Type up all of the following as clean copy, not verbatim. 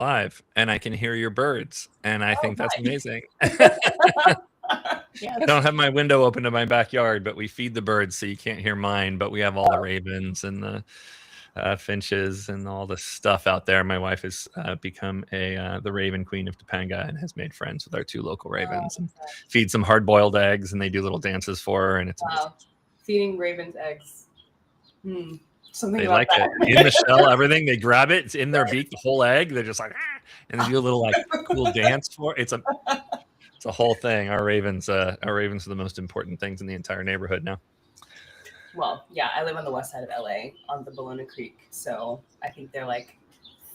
live, and I can hear your birds, and I think that's nice. amazing. Yes. I don't have my window open to my backyard, but we feed the birds, so you can't hear mine. But we have all the ravens and the finches and all the stuff out there. My wife has become the Raven Queen of Topanga and has made friends with our two local ravens and feeds them hard-boiled eggs, and they do little dances for her, and it's amazing. Wow. Feeding ravens eggs. Something They about like it in the shell, everything. They grab it; it's in their beak, the whole egg. They're just like, ah! And they do a little cool dance for it. It's a whole thing. Our ravens are the most important things in the entire neighborhood now. Well, yeah, I live on the west side of LA on the Bologna Creek, so I think they're like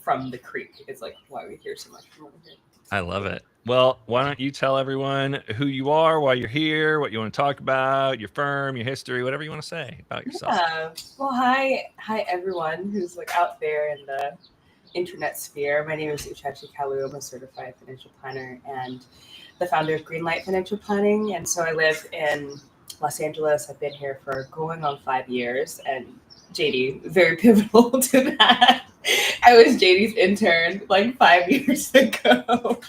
from the creek. It's like why we hear so much from over here. I love it. Well, why don't you tell everyone who you are, why you're here, what you want to talk about, your firm, your history, whatever you want to say about yourself. Yeah. Well, hi everyone who's like out there in the internet sphere. My name is Uchechi Kalu. I'm a certified financial planner and the founder of Greenlight Financial Planning. And so I live in Los Angeles. I've been here for going on 5 years, and JD, very pivotal to that. I was JD's intern like 5 years ago,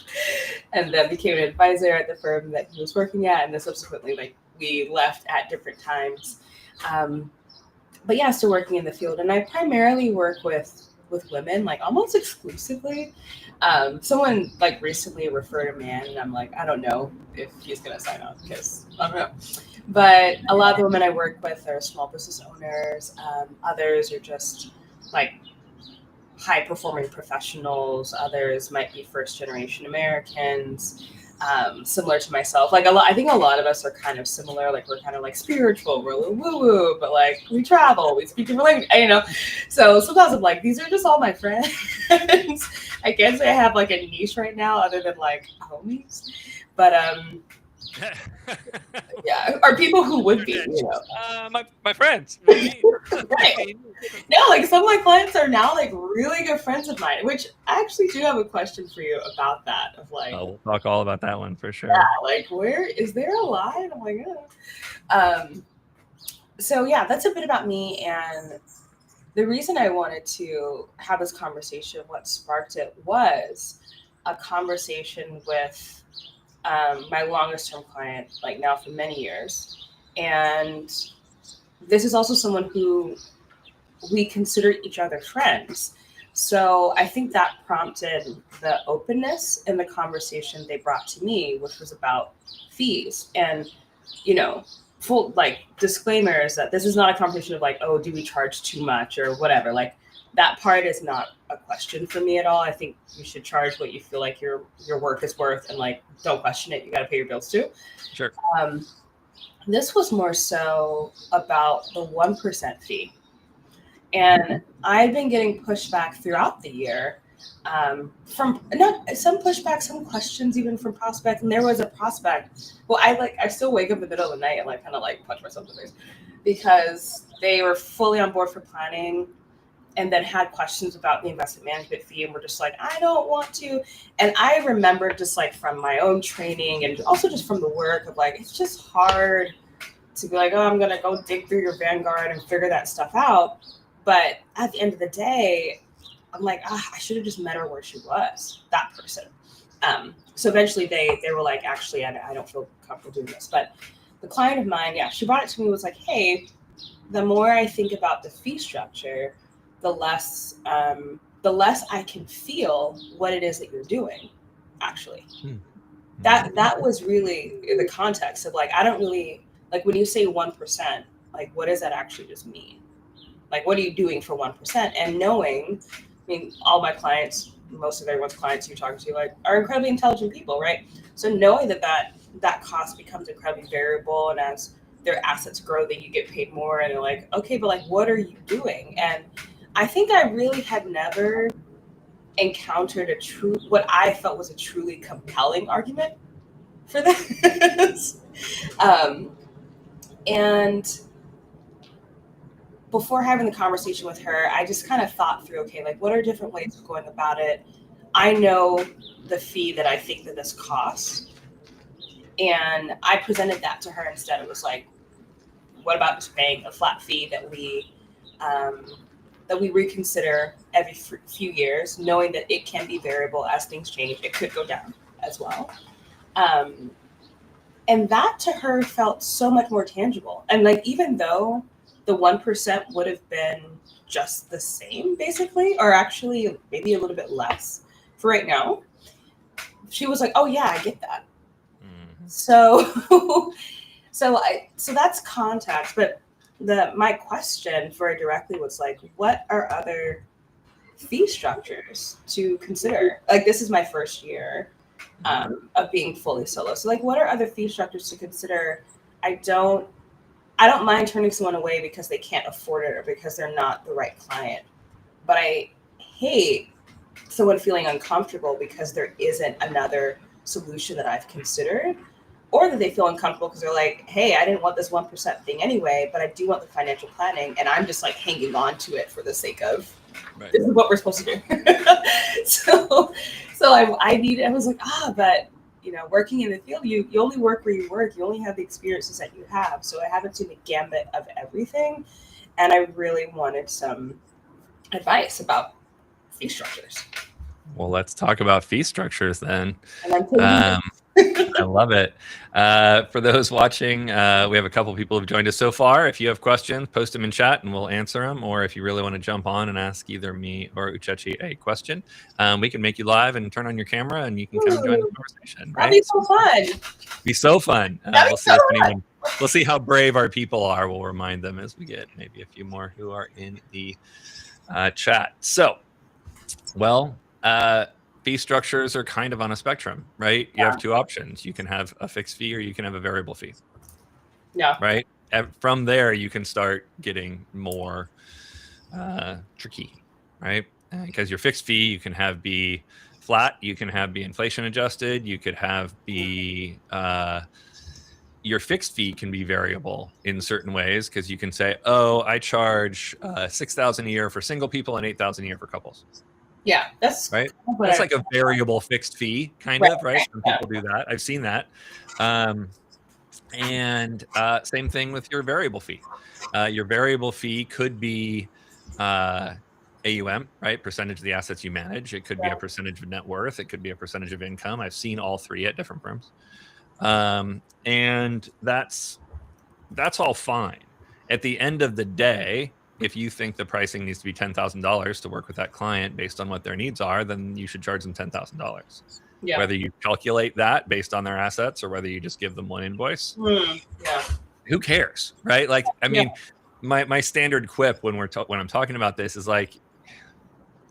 and then became an advisor at the firm that he was working at, and then subsequently, like, we left at different times. But yeah, still working in the field, and I primarily work with women, like almost exclusively. Someone like recently referred a man, and I'm like, I don't know if he's gonna sign on because I don't know. But a lot of the women I work with are small business owners. Others are just like high performing professionals. Others might be first generation Americans, similar to myself. Like I think a lot of us are kind of similar. Like we're kind of like spiritual, we're a little woo woo, but like we travel, we speak different language, you know. So sometimes I'm like, these are just all my friends. I can't say I have like a niche right now, other than like homies, but yeah, or people who would be, you know. My friends. Right. No, like some of my clients are now like really good friends of mine, which I actually do have a question for you about that. Of like, we'll talk all about that one for sure. Yeah, like where is there a line? I'm like, so yeah, that's a bit about me, and the reason I wanted to have this conversation, what sparked it, was a conversation with my longest term client, like now for many years. And this is also someone who we consider each other friends. So I think that prompted the openness in the conversation they brought to me, which was about fees. And, you know, full like disclaimers that this is not a conversation of like, oh, do we charge too much or whatever. Like that part is not a question for me at all. I think you should charge what you feel like your work is worth, and like don't question it. You got to pay your bills too. Sure. This was more so about the 1% fee. And I've been getting pushback throughout the year from not some pushback, some questions even from prospects. And there was a prospect. Well, I still wake up in the middle of the night and like kind of like punch myself in the face because they were fully on board for planning and then had questions about the investment management fee and were just like, I don't want to. And I remember just like from my own training and also just from the work of like, it's just hard to be like, oh, I'm going to go dig through your Vanguard and figure that stuff out. But at the end of the day, I'm like, I should have just met her where she was, that person. So eventually they were like, actually, I don't feel comfortable doing this. But the client of mine, yeah, she brought it to me, was like, hey, the more I think about the fee structure, the less I can feel what it is that you're doing, actually. That was really the context of like, I don't really, like when you say 1%, like what does that actually just mean? Like, what are you doing for 1%? And knowing, I mean, all my clients, most of everyone's clients you're talking to, like, are incredibly intelligent people, right? So knowing that cost becomes incredibly variable, and as their assets grow, then you get paid more, and they're like, okay, but like, what are you doing? And I think I really had never encountered what I felt was a truly compelling argument for this. And before having the conversation with her, I just kind of thought through, okay, like what are different ways of going about it? I know the fee that I think that this costs. And I presented that to her instead. It was like, what about just paying a flat fee that we that we reconsider every few years, knowing that it can be variable as things change. It could go down as well. And that to her felt so much more tangible. And like, even though the 1% would have been just the same, basically, or actually maybe a little bit less for right now, she was like, oh yeah, I get that. Mm-hmm. So that's context. But my question for her directly was like, what are other fee structures to consider? Like, this is my first year of being fully solo. So like, what are other fee structures to consider? I don't mind turning someone away because they can't afford it or because they're not the right client. But I hate someone feeling uncomfortable because there isn't another solution that I've considered, or that they feel uncomfortable because they're like, hey, I didn't want this 1% thing anyway, but I do want the financial planning, and I'm just like hanging on to it for the sake of right. This is what we're supposed to do. so I was like, but working in the field, you only work where you work. You only have the experiences that you have. So I haven't seen the gambit of everything, and I really wanted some advice about fee structures. Well, let's talk about fee structures then. I love it. For those watching, we have a couple people who've joined us so far. If you have questions, post them in chat and we'll answer them. Or if you really want to jump on and ask either me or Uchechi a question, we can make you live and turn on your camera and you can come and join the conversation. Right? That'd be so fun. Be so fun. We'll see how brave our people are. We'll remind them as we get maybe a few more who are in the chat. So, fee structures are kind of on a spectrum, right? You have two options. You can have a fixed fee or you can have a variable fee. Yeah. Right? From there, you can start getting more tricky, right? Because your fixed fee, you can have be flat. You can have be inflation adjusted. You could have be... your fixed fee can be variable in certain ways because you can say, oh, I charge $6,000 a year for single people and $8,000 a year for couples. Yeah, that's right. That's like a variable fixed fee, kind of, right? Some people do that. I've seen that. And same thing with your variable fee. Your variable fee could be AUM, right? Percentage of the assets you manage. It could be a percentage of net worth. It could be a percentage of income. I've seen all three at different firms. And that's all fine. At the end of the day, if you think the pricing needs to be $10,000 to work with that client based on what their needs are, then you should charge them $10,000. Yeah. Whether you calculate that based on their assets or whether you just give them one invoice, who cares, right? Like, I mean, my standard quip when I'm talking about this is like,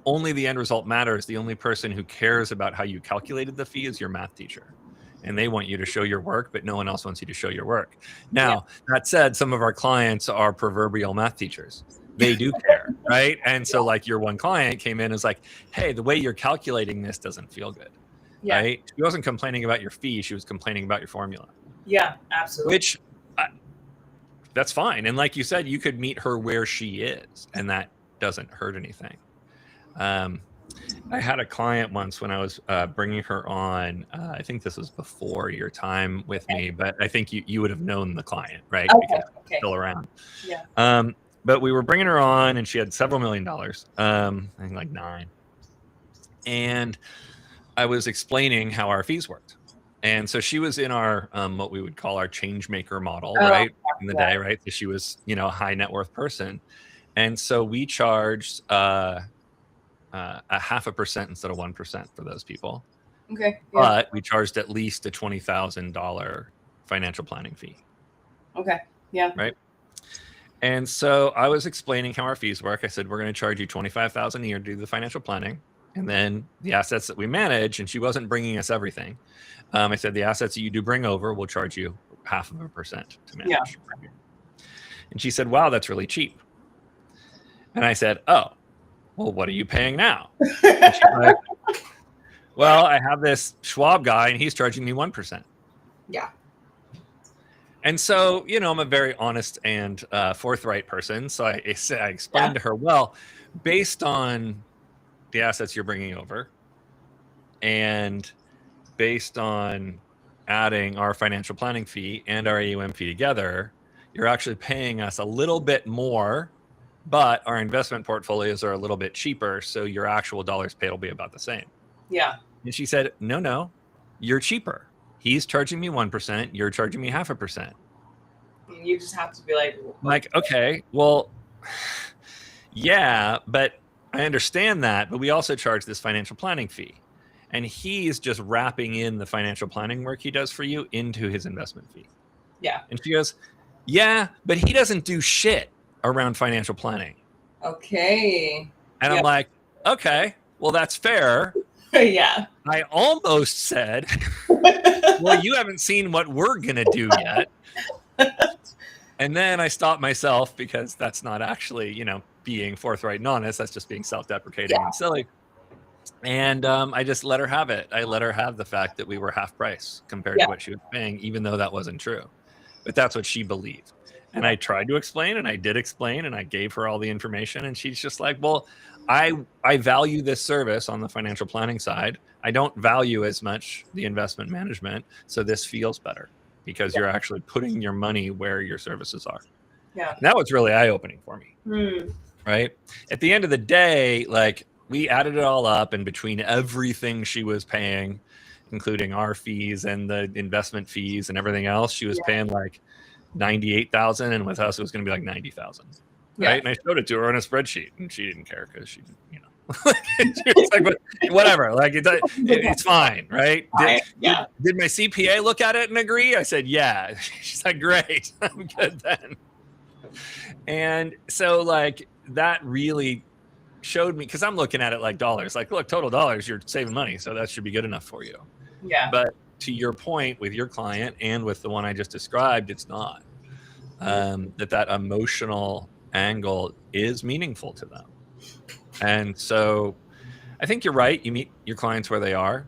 only the end result matters. The only person who cares about how you calculated the fee is your math teacher. And they want you to show your work, but no one else wants you to show your work. Now, that said, some of our clients are proverbial math teachers. They do care, right? And so like your one client came in and was like, hey, the way you're calculating this doesn't feel good, right? She wasn't complaining about your fee. She was complaining about your formula. Yeah, absolutely. Which, that's fine. And like you said, you could meet her where she is and that doesn't hurt anything. I had a client once when I was bringing her on. I think this was before your time with me, but I think you would have known the client, right? Because she's still around. Yeah. But we were bringing her on, and she had several $1 million. I think like 9. And I was explaining how our fees worked. And so she was in our what we would call our change maker model, right? In the day, right? So she was, a high net worth person, and so we charged. A 0.5% instead of 1% for those people. Okay. Yeah. But we charged at least a $20,000 financial planning fee. Okay. Yeah. Right. And so I was explaining how our fees work. I said, we're going to charge you $25,000 a year to do the financial planning. And then the assets that we manage, and she wasn't bringing us everything. I said, the assets that you do bring over, we'll charge you 0.5% to manage. Yeah. And she said, wow, that's really cheap. And I said, oh, well, what are you paying now? And she's like, well, I have this Schwab guy and he's charging me 1%. Yeah. And so, I'm a very honest and forthright person. So I explained to her, well, based on the assets you're bringing over and based on adding our financial planning fee and our AUM fee together, you're actually paying us a little bit more but our investment portfolios are a little bit cheaper, so your actual dollars paid will be about the same. Yeah. And she said, no, you're cheaper. He's charging me 1%, you're charging me 0.5%. You just have to be like, Like, okay, well, yeah, but I understand that, but we also charge this financial planning fee. And he's just wrapping in the financial planning work he does for you into his investment fee. yeah. And she goes, yeah, but he doesn't do shit around financial planning. Okay. And Yeah. I'm like, okay, well, that's fair. yeah. I almost said, well, you haven't seen what we're going to do yet. And then I stopped myself because that's not actually, being forthright and honest. That's just being self-deprecating and silly. And I just let her have it. I let her have the fact that we were half price compared to what she was paying, even though that wasn't true. But that's what she believed. And I tried to explain, and I did explain, and I gave her all the information. And she's just like, well, I value this service on the financial planning side. I don't value as much the investment management. So this feels better because you're actually putting your money where your services are. Yeah. And that was really eye-opening for me. Right? At the end of the day, like, we added it all up, and between everything she was paying, including our fees and the investment fees and everything else, she was paying like $98,000, and with us it was going to be like $90,000. Right? And I showed it to her on a spreadsheet, and she didn't care because she it's like, whatever, like it's fine, right? Did my CPA look at it and agree? I said, yeah. She's like, great, I'm good then. And so, like, that really showed me, because I'm looking at it like dollars, like, look, total dollars, you're saving money, so that should be good enough for you. Yeah. But to your point with your client and with the one I just described, it's not. That emotional angle is meaningful to them. And so I think you're right. You meet your clients where they are.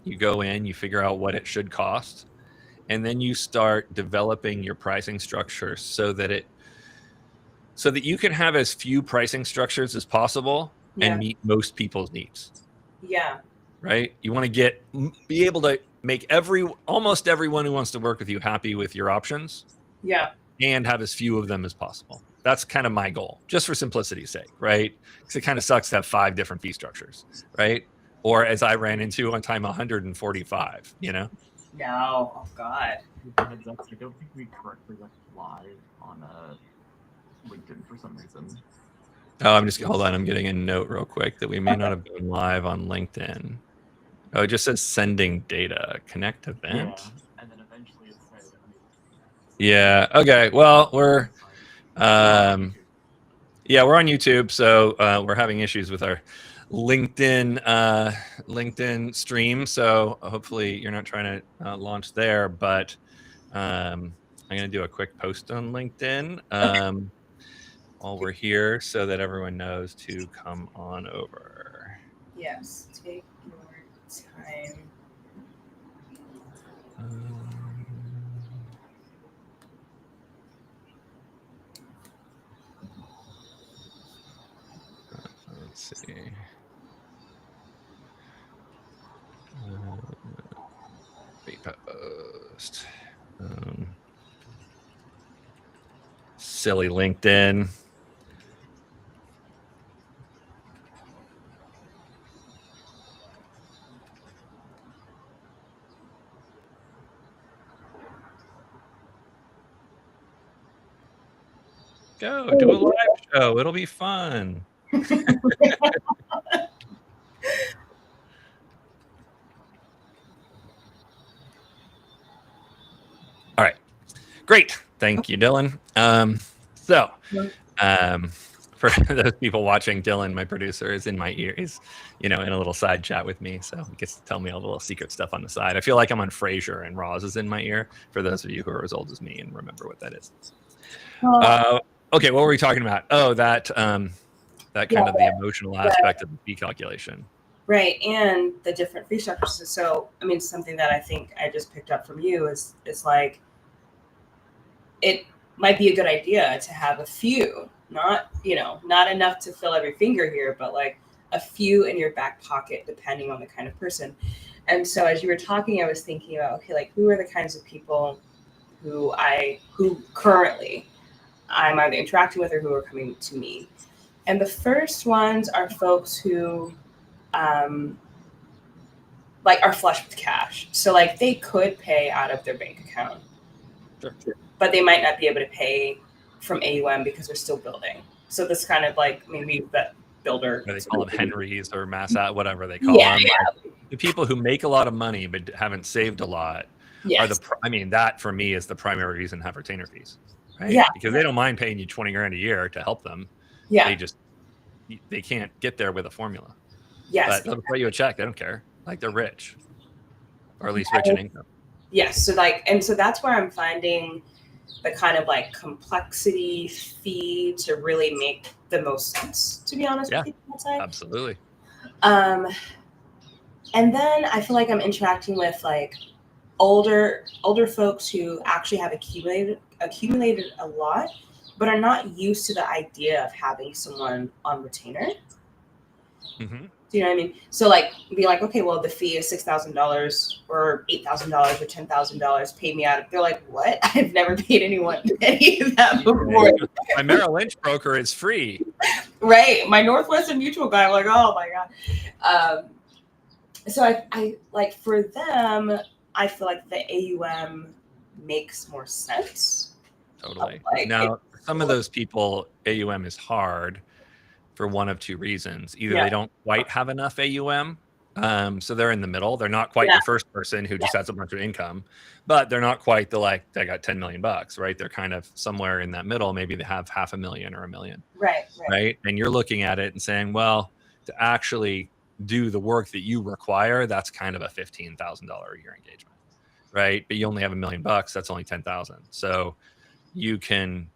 You go in, you figure out what it should cost, and then you start developing your pricing structure so that you can have as few pricing structures as possible and meet most people's needs. Yeah. Right? You want to be able to make almost everyone who wants to work with you happy with your options. Yeah. And have as few of them as possible. That's kind of my goal, just for simplicity's sake, right? Because it kind of sucks to have 5 different fee structures, right? Or as I ran into one time, 145, No, oh God. Heads up, I don't think we correctly went live on LinkedIn for some reason. Oh, hold on. I'm getting a note real quick that we may not have been live on LinkedIn. Oh, it just says sending data, connect event. Yeah, and then eventually it says. Yeah. Okay. Well, we're on YouTube, so we're having issues with our LinkedIn stream. So hopefully you're not trying to launch there, but I'm going to do a quick post on LinkedIn while we're here so that everyone knows to come on over. Yes, take your time. Let's see. Repost. Silly LinkedIn. Go do a live show. It'll be fun. All right. Great. Thank you, Dylan. For those people watching, Dylan, my producer, is in my ear. He's, in a little side chat with me. So he gets to tell me all the little secret stuff on the side. I feel like I'm on Frasier and Roz is in my ear, for those of you who are as old as me and remember what that is. Okay, what were we talking about? Oh, that kind of the emotional aspect of the fee calculation. Right, and the different fee structures. So, I mean, something that I think I just picked up from you is like, it might be a good idea to have a few, not enough to fill every finger here, but like a few in your back pocket, depending on the kind of person. And so as you were talking, I was thinking about, okay, like, who are the kinds of people who currently I'm either interacting with or who are coming to me. And the first ones are folks who like are flush with cash. So like they could pay out of their bank account, Sure. but they might not be able to pay from AUM because they're still building. So this kind of like maybe that builder. They call them Henrys or whatever they call them. Yeah. The people who make a lot of money but haven't saved a lot Yes. that for me is the primary reason to have retainer fees, right? Yeah. Because they don't mind paying you 20 grand a year to help them. Yeah. They can't get there with a formula. Yes. But they'll write you a check. They don't care. Like they're rich, or at least rich in income. Yes. So so that's where I'm finding the kind of like complexity fee to really make the most sense, to be honest with you. Absolutely. And then I feel like I'm interacting with like older folks who actually have accumulated a lot, but are not used to the idea of having someone on retainer. Mm-hmm. Do you know what I mean? So like be like, okay, well the fee is $6,000 or $8,000 or $10,000. Pay me out. They're like, what? I've never paid anyone any of that before. My Merrill Lynch broker is free. Right. My Northwestern Mutual guy, I'm like, oh my God. So I like for them, I feel like the AUM makes more sense. Totally. Now, some of those people, AUM is hard for one of two reasons. Either they don't quite have enough AUM, so they're in the middle. They're not quite the first person who just has a bunch of income, but they're not quite the like, I got 10 million bucks, right? They're kind of somewhere in that middle. Maybe they have $500,000 or $1 million. Right. And you're looking at it and saying, well, to actually do the work that you require, that's kind of a $15,000 a year engagement, right? But you only have $1 million bucks. That's only 10,000. So you can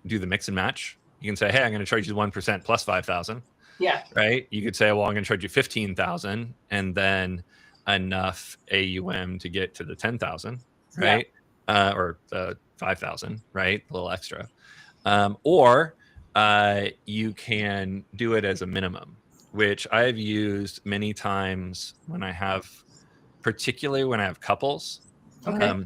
do the mix and match. You can say, hey, I'm going to charge you 1% plus 5,000. Yeah. Right. You could say, well, I'm going to charge you 15,000 and then enough AUM to get to the 10,000, right? Or the 5,000, right? A little extra. Or you can do it as a minimum, which I've used many times particularly when I have couples. Okay.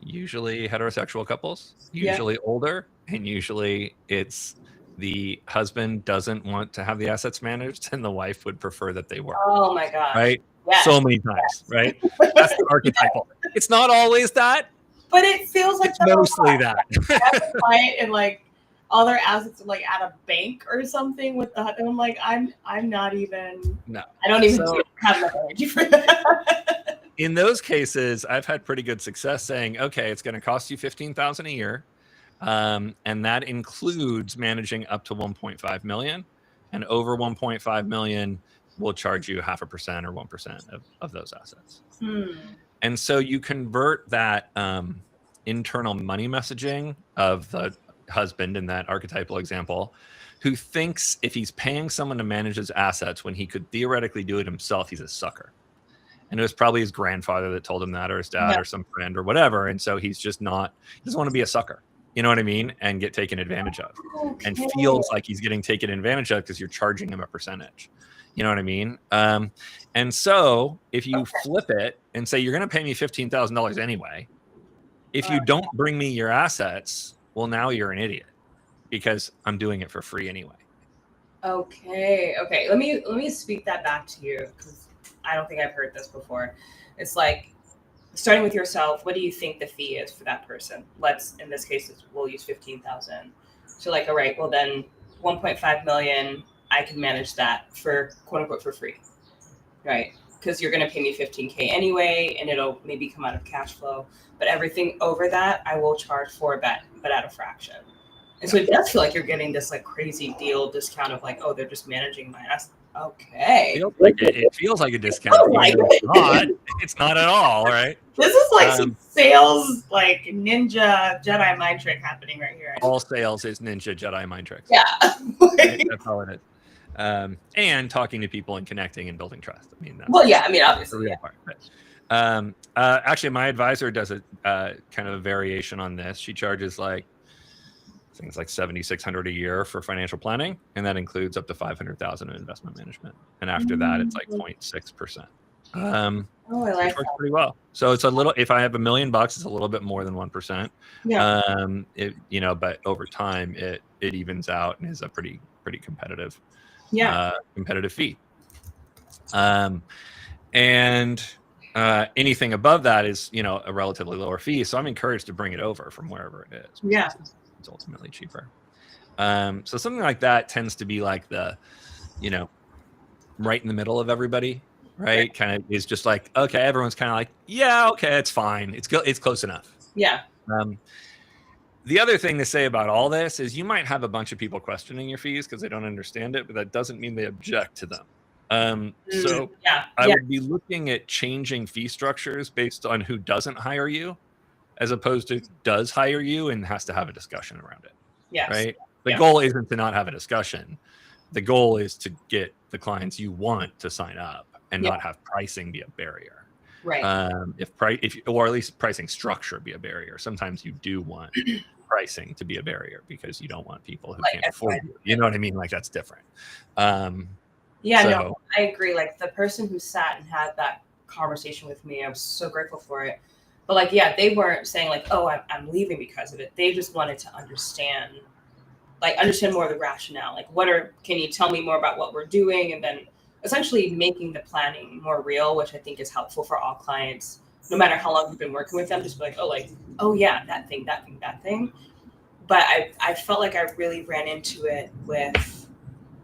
Usually heterosexual couples, usually older, and usually it's the husband doesn't want to have the assets managed and the wife would prefer that they were. Oh my gosh. Right? Yes. So many times, right? That's the archetypal. It's not always that. But it feels like it's mostly that. I have a client and like all their assets are like at a bank or something with the and I'm like, I'm not even I don't even have enough energy for that. In those cases, I've had pretty good success saying, okay, it's going to cost you $15,000 a year. And that includes managing up to 1.5 million, and over 1.5 million, we'll charge you 0.5% or 1% of those assets. And so you convert that internal money messaging of the husband in that archetypal example, who thinks if he's paying someone to manage his assets when he could theoretically do it himself, he's a sucker. And it was probably his grandfather that told him that, or his dad, or some friend, or whatever. And so he's just he doesn't want to be a sucker, you know what I mean? And get taken advantage of, and feels like he's getting taken advantage of because you're charging him a percentage. You know what I mean? And so if you flip it and say, you're going to pay me $15,000 anyway, if you don't bring me your assets, well, now you're an idiot because I'm doing it for free anyway. Okay. Let me speak that back to you, because I don't think I've heard this before. It's like, starting with yourself, what do you think the fee is for that person? In this case, we'll use 15,000. So like, all right, well then 1.5 million, I can manage that for quote unquote for free, right? Because you're going to pay me 15K anyway, and it'll maybe come out of cash flow. But everything over that, I will charge for but at a fraction. And so it does feel like you're getting this like crazy deal discount of like, oh, they're just managing my assets. Okay. It feels like a discount. It's not at all, right? This is like some sales, like ninja Jedi mind trick happening right here. All sales is ninja Jedi mind tricks. Yeah. Right? That's all it is. And talking to people and connecting and building trust. I mean, obviously. The real part. But, actually, my advisor does a kind of a variation on this. She charges like, I think it's like $7,600 a year for financial planning, and that includes up to $500,000 in investment management. And after that, it's like 0.6%. Oh, I which like works that. pretty well. So it's a little, if I have $1 million, it's a little bit more than 1%. Yeah. But over time it evens out and is a pretty competitive, Yeah. competitive fee. And anything above that is, a relatively lower fee. So I'm encouraged to bring it over from wherever it is, Yeah. because it's ultimately cheaper. So something like that tends to be like the, right in the middle of everybody, right? Kind of is just like, okay, everyone's kind of like, yeah, okay, it's fine. It's close enough. Yeah. The other thing to say about all this is you might have a bunch of people questioning your fees because they don't understand it, but that doesn't mean they object to them. So Yeah. I Yeah. would be looking at changing fee structures based on who doesn't hire you, as opposed to does hire you and has to have a discussion around it. Yes. Right? The Yeah. goal isn't to not have a discussion. The goal is to get the clients you want to sign up and Yeah. not have pricing be a barrier. Right. Or at least pricing structure be a barrier. Sometimes you do want pricing to be a barrier because you don't want people who Like, can't afford you. You know what I mean? Like, that's different. Yeah, so, no, I agree. Like, the person who sat and had that conversation with me, I was so grateful for it. But like, yeah, they weren't saying like, oh, I'm leaving because of it. They just wanted to understand more of the rationale. Like, can you tell me more about what we're doing? And then essentially making the planning more real, which I think is helpful for all clients, no matter how long you've been working with them. Just be like, oh yeah, that thing. But I felt like I really ran into it with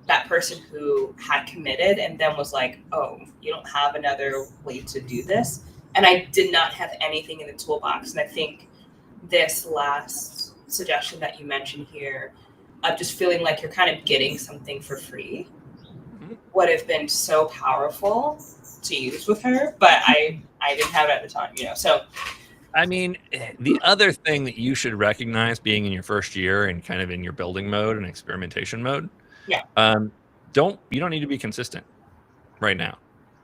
that person who had committed and then was like, oh, you don't have another way to do this. And I did not have anything in the toolbox. And I think this last suggestion that you mentioned here of just feeling like you're kind of getting something for free would have been so powerful to use with her. But I didn't have it at the time, so. I mean, the other thing that you should recognize being in your first year and kind of in your building mode and experimentation mode. Yeah. You don't need to be consistent right now.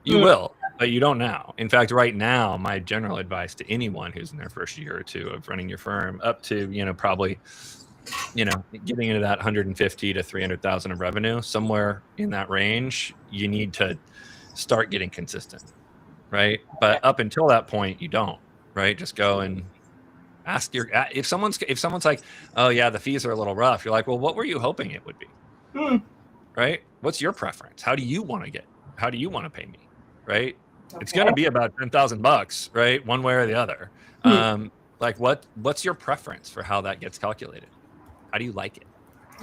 You will, but you don't now. In fact, right now, my general advice to anyone who's in their first year or two of running your firm up to, probably, getting into that 150 to 300,000 of revenue, somewhere in that range, you need to start getting consistent. Right. But up until that point, you don't. Right. Just go and ask if someone's like, oh yeah, the fees are a little rough. You're like, well, what were you hoping it would be? Right. What's your preference? How do you want to pay me? Right. Okay. It's going to be about $10,000, right? One way or the other. Like what's your preference for how that gets calculated? How do you like it?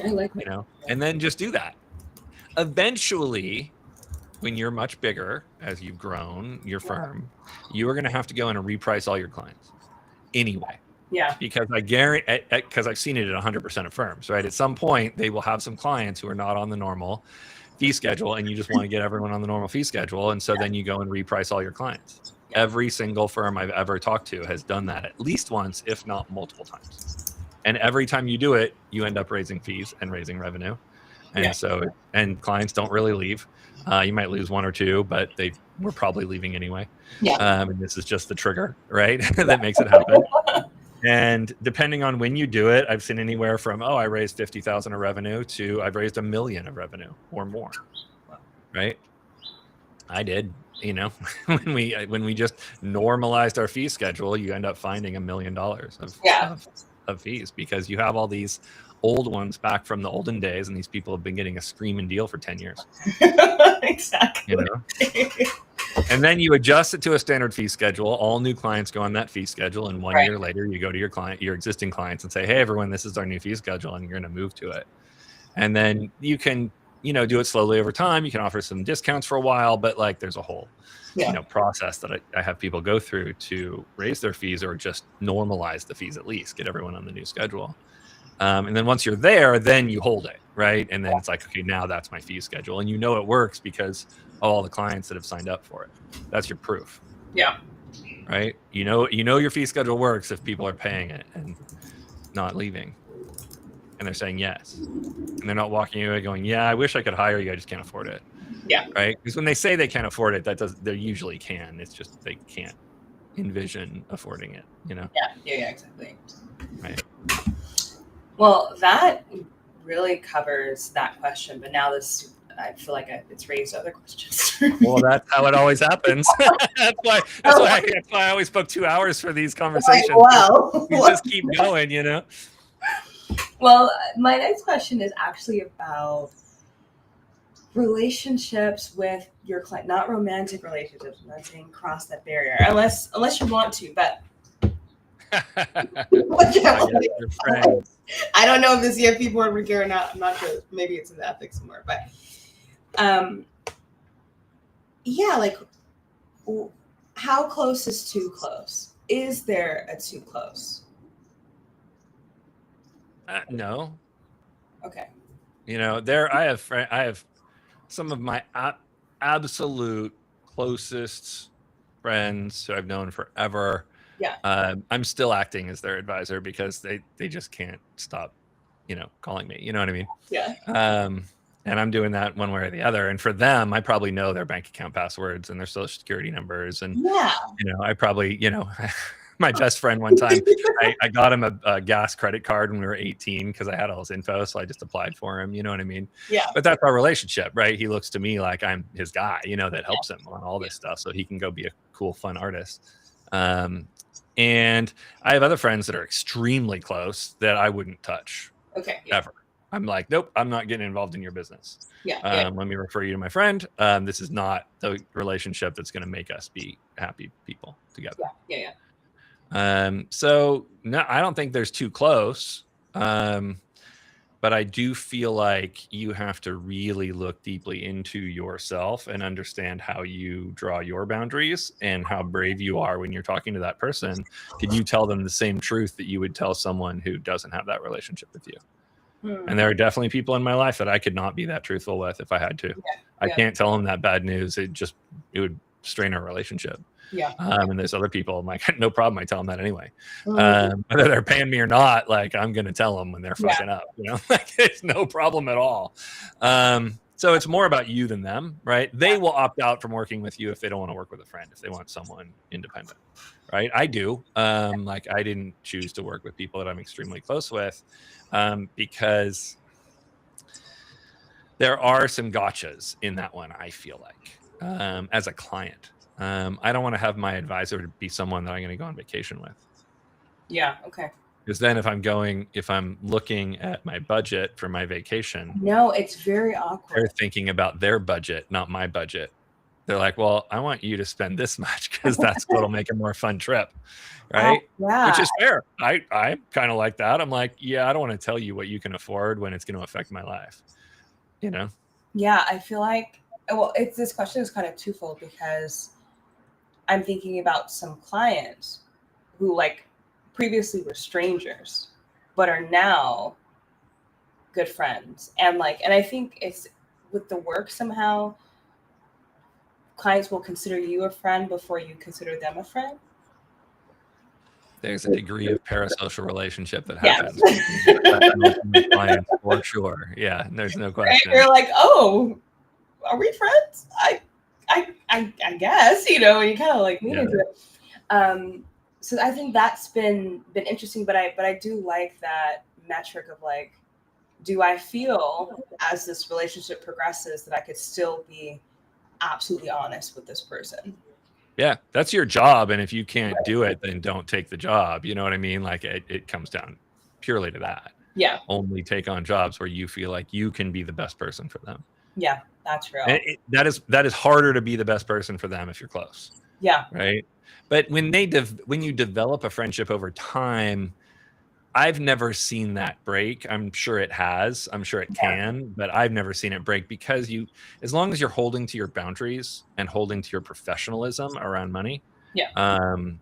I like it. And then just do that. Eventually, when you're much bigger, as you've grown your firm, you are going to have to go in and reprice all your clients anyway. Yeah. Because I guarantee, because I've seen it at 100% of firms, right? At some point, they will have some clients who are not on the normal fee schedule, and you just want to get everyone on the normal fee schedule. And so then you go and reprice all your clients. Every single firm I've ever talked to has done that at least once, if not multiple times. And every time you do it, you end up raising fees and raising revenue. And clients don't really leave. You might lose one or two, but they were probably leaving anyway. Yeah. And this is just the trigger, right? That makes it happen. And depending on when you do it, I've seen anywhere from, I raised 50,000 of revenue to I've raised $1 million of revenue or more. Right. I did, when we just normalized our fee schedule, you end up finding $1 million of fees because you have all these old ones back from the olden days, and these people have been getting a screaming deal for 10 years. Exactly. And then you adjust it to a standard fee schedule. All new clients go on that fee schedule, and 1 year later, you go to your existing clients and say, "Hey, everyone, this is our new fee schedule, and you're going to move to it." And then you can, do it slowly over time. You can offer some discounts for a while, but like there's a whole, process that I have people go through to raise their fees or just normalize the fees, at least get everyone on the new schedule. And then once you're there, then you hold it, right? And then it's like, okay, now that's my fee schedule. And it works because of all the clients that have signed up for it. That's your proof. Yeah. Right? Your fee schedule works if people are paying it and not leaving. And they're saying yes. And they're not walking away going, yeah, I wish I could hire you. I just can't afford it. Yeah. Right? Because when they say they can't afford it, they usually can. It's just they can't envision affording it, Yeah, exactly. Right. Well, that really covers that question, but now this I feel like it's raised other questions. Well, that's how it always happens. that's why I always book 2 hours for these conversations. Wow. We just keep going, Well, my next question is actually about relationships with your client, not romantic relationships. I'm not saying cross that barrier, unless you want to. But Your friends. I don't know if the CFP board would care or not. I'm not sure. Maybe it's in the ethics somewhere. But yeah, like, how close is too close? Is there a too close? No. Okay. I have some of my absolute closest friends who I've known forever. Yeah. I'm still acting as their advisor because they just can't stop, calling me. You know what I mean? Yeah. And I'm doing that one way or the other. And for them, I probably know their bank account passwords and their social security numbers. And, I probably, my best friend one time, I got him a gas credit card when we were 18 because I had all his info. So I just applied for him. You know what I mean? Yeah. But that's our relationship, right? He looks to me like I'm his guy, that helps him on all this stuff so he can go be a cool, fun artist. And I have other friends that are extremely close that I wouldn't touch. Okay. Ever. I'm like, nope, I'm not getting involved in your business. Yeah. Let me refer you to my friend. This is not the relationship that's going to make us be happy people together. Yeah. So no, I don't think there's too close. But I do feel like you have to really look deeply into yourself and understand how you draw your boundaries and how brave you are when you're talking to that person. Can you tell them the same truth that you would tell someone who doesn't have that relationship with you? And there are definitely people in my life that I could not be that truthful with if I had to. I can't tell them that bad news. It would strain our relationship. Yeah. And there's other people, I'm like, no problem. I tell them that anyway. Whether they're paying me or not, like, I'm going to tell them when they're fucking up, like, it's no problem at all. So it's more about you than them, right? They will opt out from working with you if they don't want to work with a friend, if they want someone independent, right? I do. Like, I didn't choose to work with people that I'm extremely close with because there are some gotchas in that one, I feel like, as a client. I don't want to have my advisor be someone that I'm going to go on vacation with. Yeah. Okay. Because then if I'm looking at my budget for my vacation, no, it's very awkward. They're thinking about their budget, not my budget. They're like, well, I want you to spend this much because that's what'll make a more fun trip. Right. Yeah. Which is fair. I kind of like that. I'm like, yeah, I don't want to tell you what you can afford when it's going to affect my life. Yeah. I feel like, this question is kind of twofold because I'm thinking about some clients who like previously were strangers, but are now good friends. And I think it's with the work somehow, clients will consider you a friend before you consider them a friend. There's a degree of parasocial relationship that happens with clients for sure. Yeah, there's no question. You're like, oh, are we friends? I guess, and you kind of like lean into it. So I think that's been interesting, but I do like that metric of like, do I feel as this relationship progresses that I could still be absolutely honest with this person? Yeah, that's your job. And if you can't do it, then don't take the job. You know what I mean? Like it comes down purely to that. Yeah. Only take on jobs where you feel like you can be the best person for them. Yeah, that's real. And that is harder to be the best person for them if you're close. Yeah. Right. But when you develop a friendship over time, I've never seen that break. I'm sure it has. I'm sure it can, but I've never seen it break because as long as you're holding to your boundaries and holding to your professionalism around money, then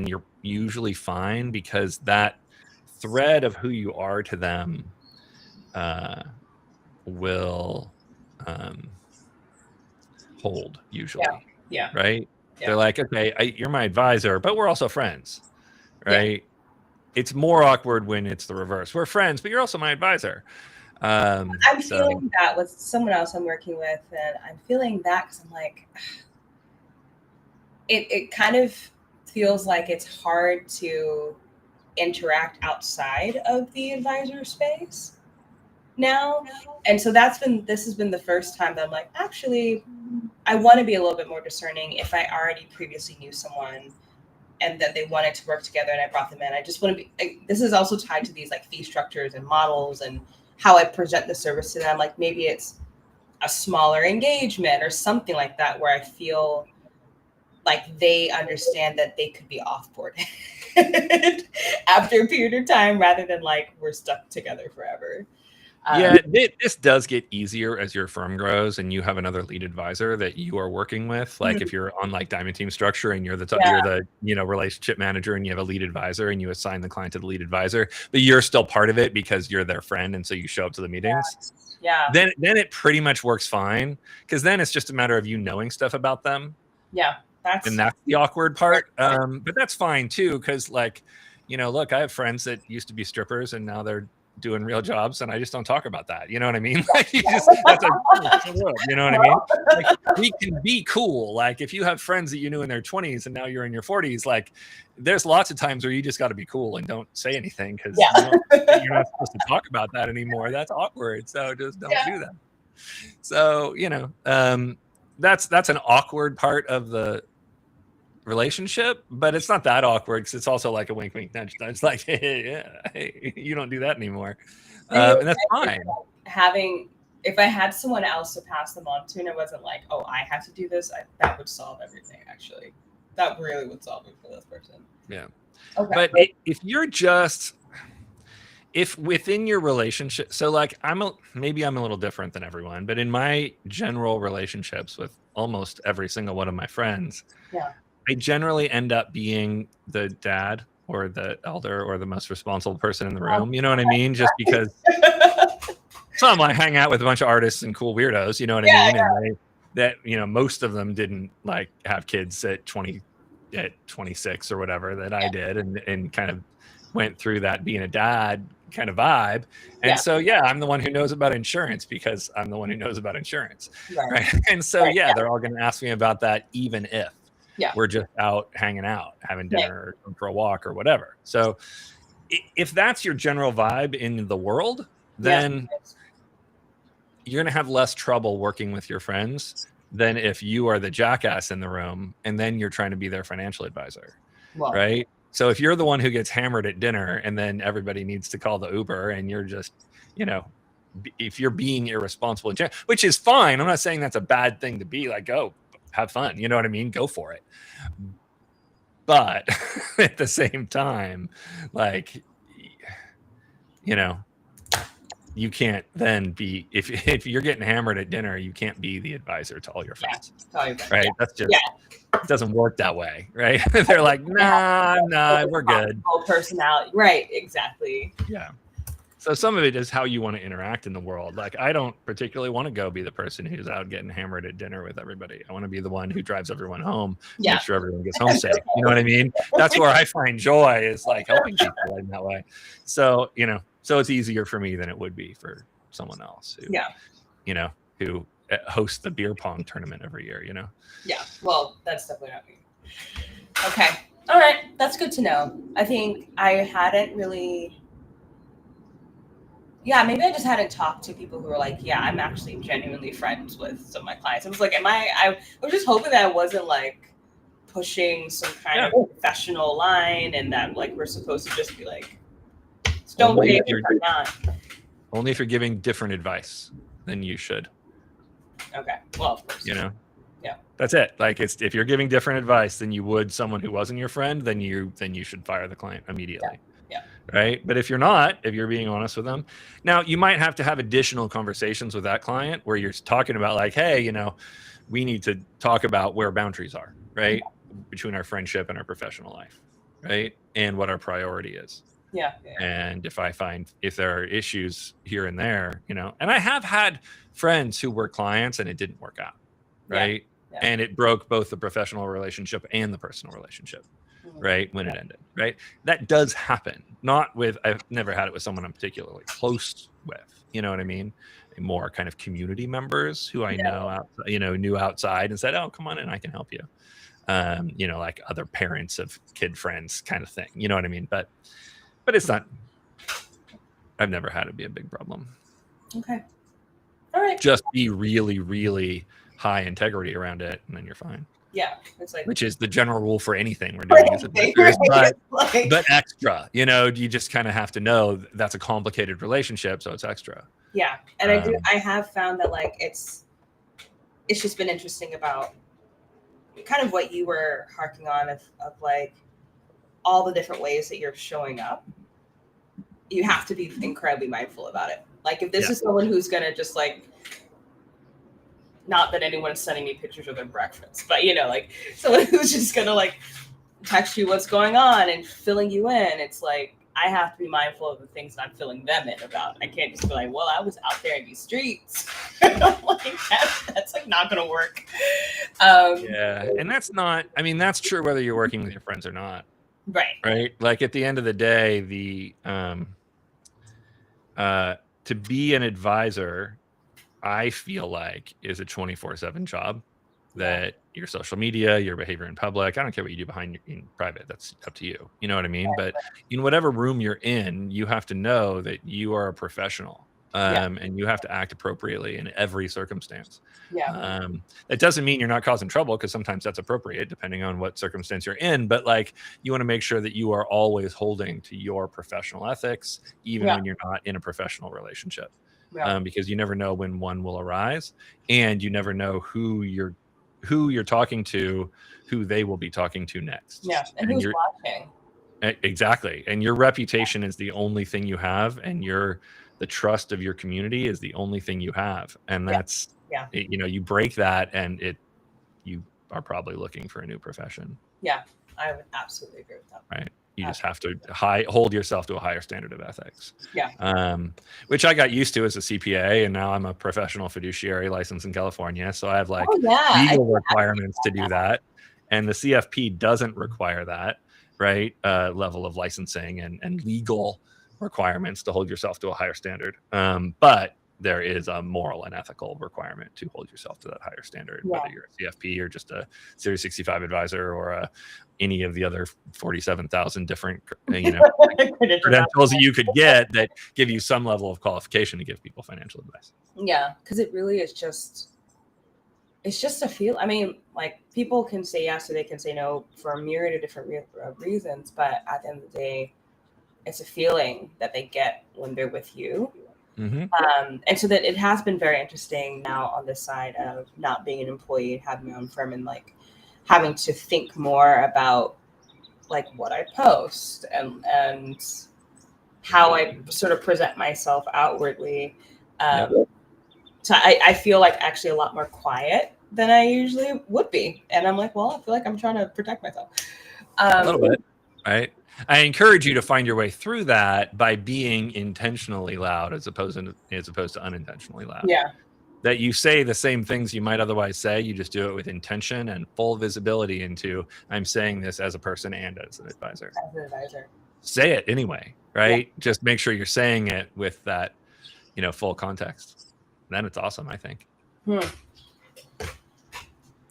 you're usually fine because that thread of who you are to them will hold usually. Yeah. Right. Yeah. They're like, okay, you're my advisor, but we're also friends, right? Yeah. It's more awkward when it's the reverse. We're friends, but you're also my advisor. I'm feeling that with someone else I'm working with, and I'm feeling that because I'm like, it kind of feels like it's hard to interact outside of the advisor space. now. And so this has been the first time that I'm like, actually, I want to be a little bit more discerning. If I already previously knew someone and that they wanted to work together and I brought them in, I just want to be, this is also tied to these like fee structures and models and how I present the service to them. Like maybe it's a smaller engagement or something like that, where I feel like they understand that they could be offboarded after a period of time rather than like we're stuck together forever. Yeah, this does get easier as your firm grows and you have another lead advisor that you are working with. Like if you're on like diamond team structure and you're the relationship manager and you have a lead advisor and you assign the client to the lead advisor, but you're still part of it because you're their friend and so you show up to the meetings. Yeah. Then it pretty much works fine because then it's just a matter of you knowing stuff about them. Yeah. And that's the awkward part. But that's fine too, because like, look, I have friends that used to be strippers and now they're doing real jobs, and I just don't talk about that. You know what I mean? Like you know what I mean? Like we can be cool. Like if you have friends that you knew in their 20s and now you're in your 40s, like there's lots of times where you just got to be cool and don't say anything because you're not supposed to talk about that anymore. That's awkward. So just don't do that. So that's an awkward part of the relationship, but it's not that awkward because it's also like a wink wink nudge. It's like, hey, you don't do that anymore, and that's fine. If I had someone else to pass them on to and it wasn't like, oh, I have to do this, that would solve everything. Actually, that really would solve it for this person. Yeah. Okay. But if within your relationship, so like maybe I'm a little different than everyone, but in my general relationships with almost every single one of my friends, I generally end up being the dad or the elder or the most responsible person in the room. You know what I mean? Just because some I hang out with a bunch of artists and cool weirdos, you know what I mean? And most of them didn't like have kids at 26 or whatever that I did and kind of went through that being a dad kind of vibe. And so, I'm the one who knows about insurance because I'm the one who knows about insurance. Right. And so, they're all going to ask me about that, even if we're just out hanging out, having dinner or for a walk or whatever. So if that's your general vibe in the world, then you're going to have less trouble working with your friends than if you are the jackass in the room and then you're trying to be their financial advisor. Right. So if you're the one who gets hammered at dinner and then everybody needs to call the Uber and you're just, if you're being irresponsible, which is fine. I'm not saying that's a bad thing to be like, go have fun. You know what I mean? Go for it. But at the same time, like, you can't then be, if you're getting hammered at dinner, you can't be the advisor to all your friends. Right. That's just, it doesn't work that way. Right. They're like, nah, we're good. Whole personality. Right. Exactly. Yeah. So some of it is how you want to interact in the world. Like, I don't particularly want to go be the person who's out getting hammered at dinner with everybody. I want to be the one who drives everyone home, make sure everyone gets home safe. You know what I mean? That's where I find joy, is like helping people in that way. So, so it's easier for me than it would be for someone else who, who hosts the beer pong tournament every year, Yeah. Well, that's definitely not me. Okay. All right. That's good to know. I think I hadn't really... maybe I just hadn't talked to people who were like, I'm actually genuinely friends with some of my clients. I was like, I was just hoping that I wasn't like pushing some kind of professional line and that like we're supposed to just be like, don't date me or not. Only if you're giving different advice than you should. Okay. Well, of course. Yeah. That's it. Like if you're giving different advice than you would someone who wasn't your friend, then you should fire the client immediately. Right. But if you're not, if you're being honest with them, now you might have to have additional conversations with that client where you're talking about like, hey, we need to talk about where boundaries are, right? Between our friendship and our professional life, right? And what our priority is. And if there are issues here and there, and I have had friends who were clients and it didn't work out, right? And it broke both the professional relationship and the personal relationship. Right, when it ended, right? That does happen. I've never had it with someone I'm particularly close with. You know what I mean? More kind of community members who I know, knew outside and said, "Oh, come on in, I can help you." Like other parents of kid friends, kind of thing. You know what I mean? But it's not. I've never had it be a big problem. Okay. All right. Just be really, really high integrity around it, and then you're fine. Yeah. It's like, which is the general rule for anything we're doing as investors, but extra, you just kind of have to know that's a complicated relationship, so it's extra. Yeah. And I have found that like it's just been interesting about kind of what you were harking on of like all the different ways that you're showing up. You have to be incredibly mindful about it. Like if this is someone who's gonna just like, not that anyone's sending me pictures of their breakfast, but like someone who's just gonna like text you what's going on and filling you in, it's like I have to be mindful of the things that I'm filling them in about. I can't just be like, well, I was out there in these streets. Like that's like not gonna work. And that's not, that's true whether you're working with your friends or not. Right. Like at the end of the day, to be an advisor, I feel like is a 24/7 job. That your social media, your behavior in public, I don't care what you do in private, that's up to you. You know what I mean? But in whatever room you're in, you have to know that you are a professional, and you have to act appropriately in every circumstance. It doesn't mean you're not causing trouble, because sometimes that's appropriate depending on what circumstance you're in. But like, you want to make sure that you are always holding to your professional ethics, even when you're not in a professional relationship. Because you never know when one will arise, and you never know who you're talking to, who they will be talking to next. And who's watching. Exactly. And your reputation is the only thing you have, and the trust of your community is the only thing you have. And that's, you break that, and you are probably looking for a new profession. Yeah, I would absolutely agree with that. Right. You just have to hold yourself to a higher standard of ethics. Yeah. Which I got used to as a CPA, and now I'm a professional fiduciary licensed in California. So I have legal requirements to do that. And the CFP doesn't require that, right? Level of licensing and legal requirements to hold yourself to a higher standard. But there is a moral and ethical requirement to hold yourself to that higher standard, whether you're a CFP or just a Series 65 advisor or any of the other 47,000 different credentials that you could get that give you some level of qualification to give people financial advice. Yeah, because it really is it's just a feel. Like people can say yes or they can say no for a myriad of different reasons, but at the end of the day, it's a feeling that they get when they're with you. Mm-hmm. And so that it has been very interesting now on this side of not being an employee, having my own firm, and like having to think more about like what I post and how I sort of present myself outwardly. So I feel like actually a lot more quiet than I usually would be. And I'm like, well, I feel like I'm trying to protect myself. A little bit, right? I encourage you to find your way through that by being intentionally loud as opposed to unintentionally loud. Yeah. That you say the same things you might otherwise say, you just do it with intention and full visibility into, I'm saying this as a person and as an advisor. As an advisor. Say it anyway, right? Yeah. Just make sure you're saying it with that, full context. Then it's awesome, I think.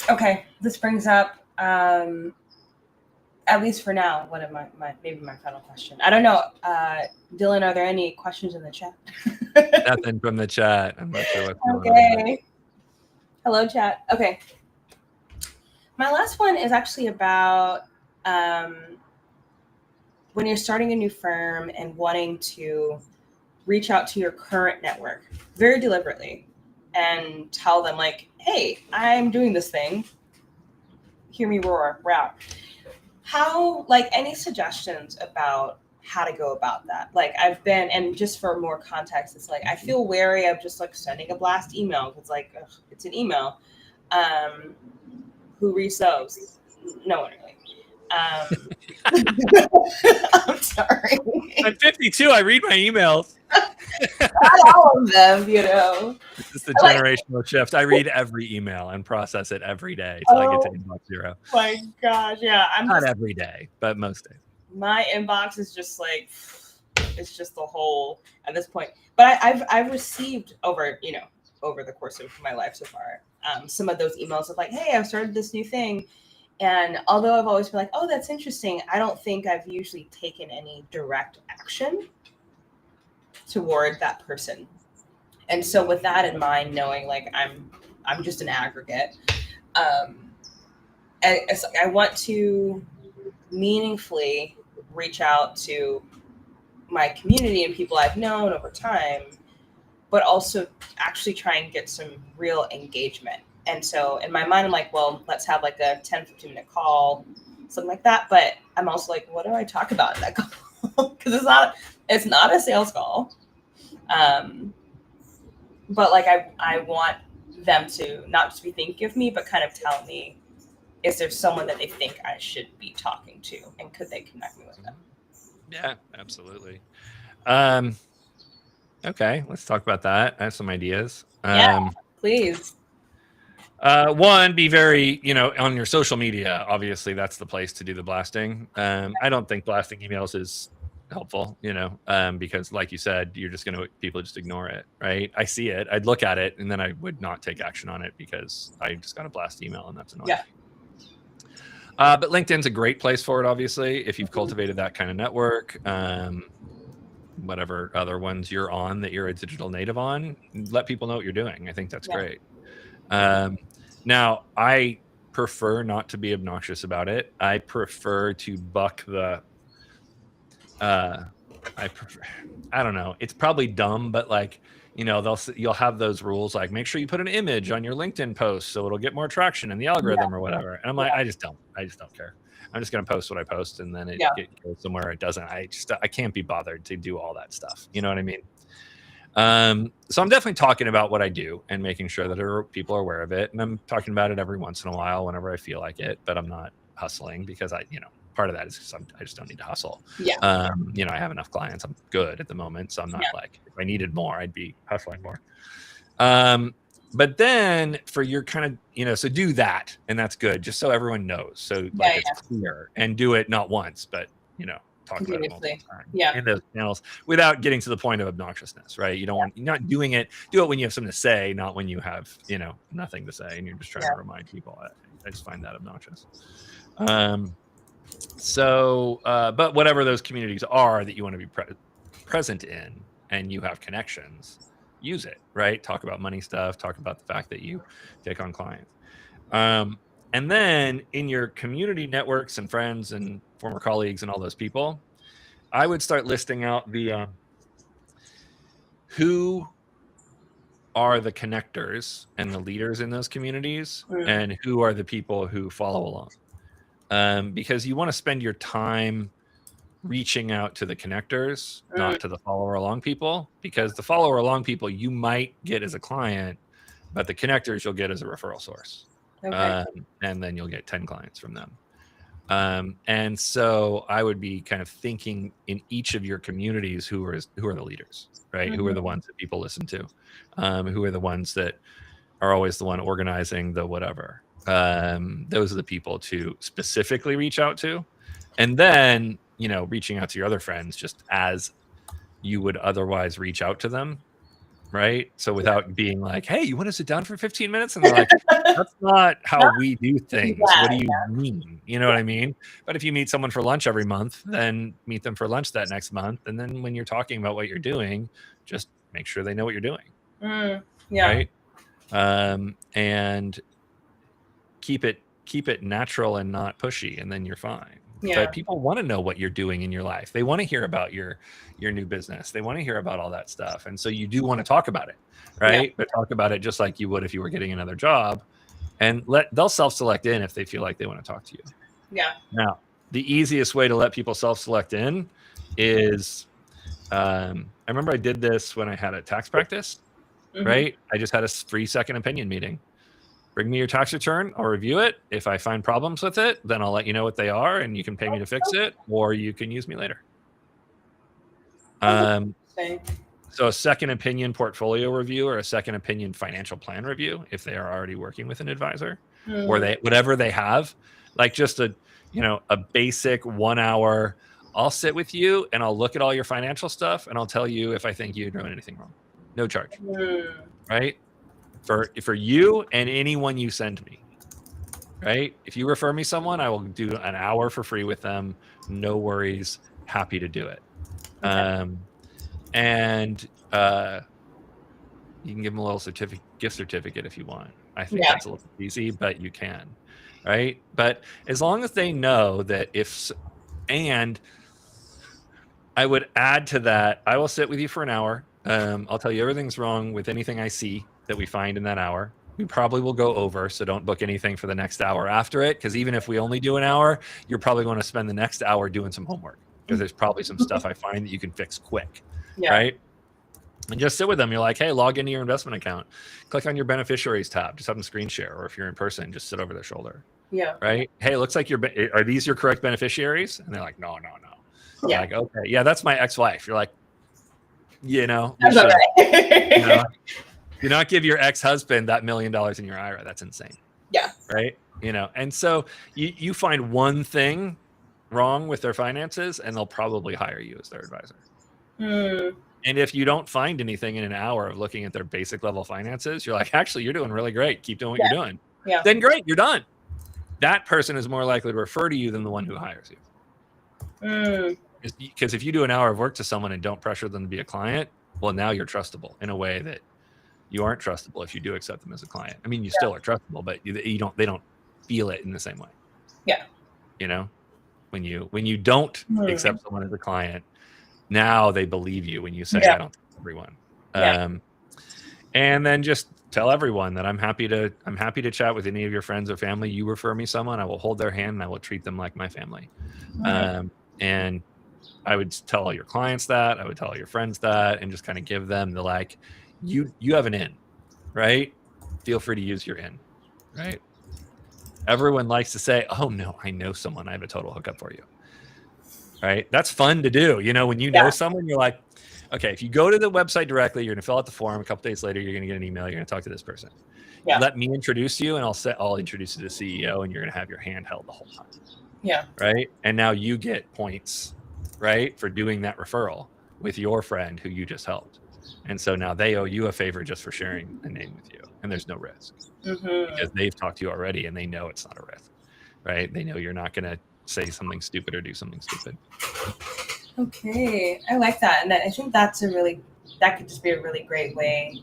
Okay, this brings up, at least for now, one of maybe my final question. I don't know, Dylan, are there any questions in the chat? Nothing from the chat. I'm not sure what's going on. Okay. Hello, chat. Okay. My last one is actually about when you're starting a new firm and wanting to reach out to your current network very deliberately and tell them like, hey, I'm doing this thing. Hear me roar, out. How, like, any suggestions about how to go about that? Like and just for more context, it's like, I feel wary of just like sending a blast email. It's like, it's an email. Who reads those? No one really. I'm sorry. I'm 52. I read my emails. Not all of them, This is the generational shift. I read every email and process it every day till I get to inbox 0. My gosh, yeah. Not every day, but most days. My inbox is just like, it's just the whole at this point. But I've received over the course of my life so far, some of those emails of like, hey, I've started this new thing. And although I've always been like, oh, that's interesting, I don't think I've usually taken any direct action toward that person. And so with that in mind, knowing like I'm just an aggregate, it's like I want to meaningfully reach out to my community and people I've known over time, but also actually try and get some real engagement. And so in my mind, I'm like, well, let's have like a 10-15 minute call, something like that. But I'm also like, what do I talk about in that call? Because it's not a sales call. But like I want them to not just be thinking of me, but kind of tell me, is there someone that they think I should be talking to, and could they connect me with them? Yeah, absolutely. Okay, let's talk about that. I have some ideas. Yeah, please. One, be very, on your social media. Obviously, that's the place to do the blasting. I don't think blasting emails is helpful, because like you said, people just ignore it, right? I see it, I'd look at it, and then I would not take action on it because I just got a blast email, and that's annoying. Yeah. But LinkedIn's a great place for it, obviously, if you've cultivated that kind of network. Whatever other ones you're on that you're a digital native on, let people know what you're doing. I think that's great. Now, I prefer not to be obnoxious about it. I prefer to buck the I don't know, it's probably dumb, but like, you'll have those rules like, make sure you put an image on your LinkedIn post so it'll get more traction in the algorithm or whatever. And I'm like, I just don't care. I'm just going to post what I post, and then it goes somewhere it doesn't. I can't be bothered to do all that stuff. You know what I mean? So I'm definitely talking about what I do and making sure that people are aware of it. And I'm talking about it every once in a while whenever I feel like it, but I'm not hustling because part of that is because I just don't need to hustle. Yeah. I have enough clients. I'm good at the moment. So I'm not like, if I needed more, I'd be hustling more. But then for your kind of, so do that. And that's good. Just so everyone knows. So it's clear, and do it not once, but, talk about it multiple times in those channels without getting to the point of obnoxiousness, right? You don't want, you're not doing it. Do it when you have something to say, not when you have, nothing to say and you're just trying to remind people. I just find that obnoxious. But whatever those communities are that you want to be present in and you have connections, use it, right? Talk about money stuff, talk about the fact that you take on clients. And then in your community networks and friends and former colleagues and all those people, I would start listing out the who are the connectors and the leaders in those communities, and who are the people who follow along. Because you want to spend your time reaching out to the connectors, not to the follower along people, because the follower along people you might get as a client, but the connectors you'll get as a referral source. And then you'll get 10 clients from them. And so I would be kind of thinking in each of your communities, who are the leaders, right? Who are the ones that people listen to? Who are the ones that are always the one organizing the whatever? Those are the people to specifically reach out to. And then, reaching out to your other friends just as you would otherwise reach out to them. Right. So without being like, hey, you want to sit down for 15 minutes? And they're like, that's not how we do things. What do you mean? You know what I mean? But if you meet someone for lunch every month, then meet them for lunch that next month. And then when you're talking about what you're doing, just make sure they know what you're doing. Right. And keep it natural and not pushy, and then you're fine. But people want to know what you're doing in your life. They want to hear about your new business. They want to hear about all that stuff. And so you do want to talk about it, right? But talk about it just like you would if you were getting another job, and they'll self-select in if they feel like they want to talk to you. Yeah. Now, the easiest way to let people self-select in is, I remember I did this when I had a tax practice, right? I just had a free second opinion meeting. Bring me your tax return. I'll review it. If I find problems with it, then I'll let you know what they are, and you can pay me to fix it, or you can use me later. So a second opinion portfolio review or a second opinion financial plan review, if they are already working with an advisor, or whatever they have, like just a basic 1 hour, I'll sit with you and I'll look at all your financial stuff and I'll tell you if I think you're doing anything wrong. No charge. Right? For you and anyone you send me, right? If you refer me someone, I will do an hour for free with them. No worries. Happy to do it. You can give them a little gift certificate if you want. I think Yeah. that's a little easy, but you can, right? But as long as they know that and I would add to that, I will sit with you for an hour. I'll tell you everything's wrong with anything I see that we find in that hour. We probably will go over, so don't book anything for the next hour after it, because even if we only do an hour, you're probably going to spend the next hour doing some homework, because there's probably some stuff I find that you can fix quick, right? And just sit with them. You're like, hey, log into your investment account. Click on your beneficiaries tab. Just have them screen share, or if you're in person, just sit over their shoulder. Yeah. Right? Hey, it looks like are these your correct beneficiaries? And they're like, no. Yeah. Like, okay, yeah, that's my ex-wife. You're like, you That's should, okay. do not give your ex-husband that $1 million in your IRA. That's insane. Yeah. Right? And so you find one thing wrong with their finances, and they'll probably hire you as their advisor. And if you don't find anything in an hour of looking at their basic level finances, you're like, actually, you're doing really great. Keep doing what you're doing. Yeah. Then great, you're done. That person is more likely to refer to you than the one who hires you. Because if you do an hour of work to someone and don't pressure them to be a client, well, now you're trustable in a way that you aren't trustable if you do accept them as a client. I mean, you still are trustable, but they don't feel it in the same way. Yeah. When you don't accept someone as a client, now they believe you when you say, I don't trust everyone. And then just tell everyone that I'm happy to chat with any of your friends or family. You refer me someone, I will hold their hand and I will treat them like my family. And I would tell all your clients that, I would tell all your friends that, and just kind of give them the, like, you have an in, right? Feel free to use your in, right? Everyone likes to say, oh no, I know someone, I have a total hookup for you, right? That's fun to do. When you know someone, you're like, okay, if you go to the website directly, you're going to fill out the form. A couple days later, you're going to get an email. You're going to talk to this person. Yeah. Let me introduce you, and I'll introduce you to the CEO, and you're going to have your hand held the whole time. Yeah. Right. And now you get points, right, for doing that referral with your friend who you just helped. And so now they owe you a favor just for sharing a name with you, and there's no risk because they've talked to you already, and they know it's not a risk, right? They know you're not going to say something stupid or do something stupid. Okay, I like that, and I think that could just be a really great way,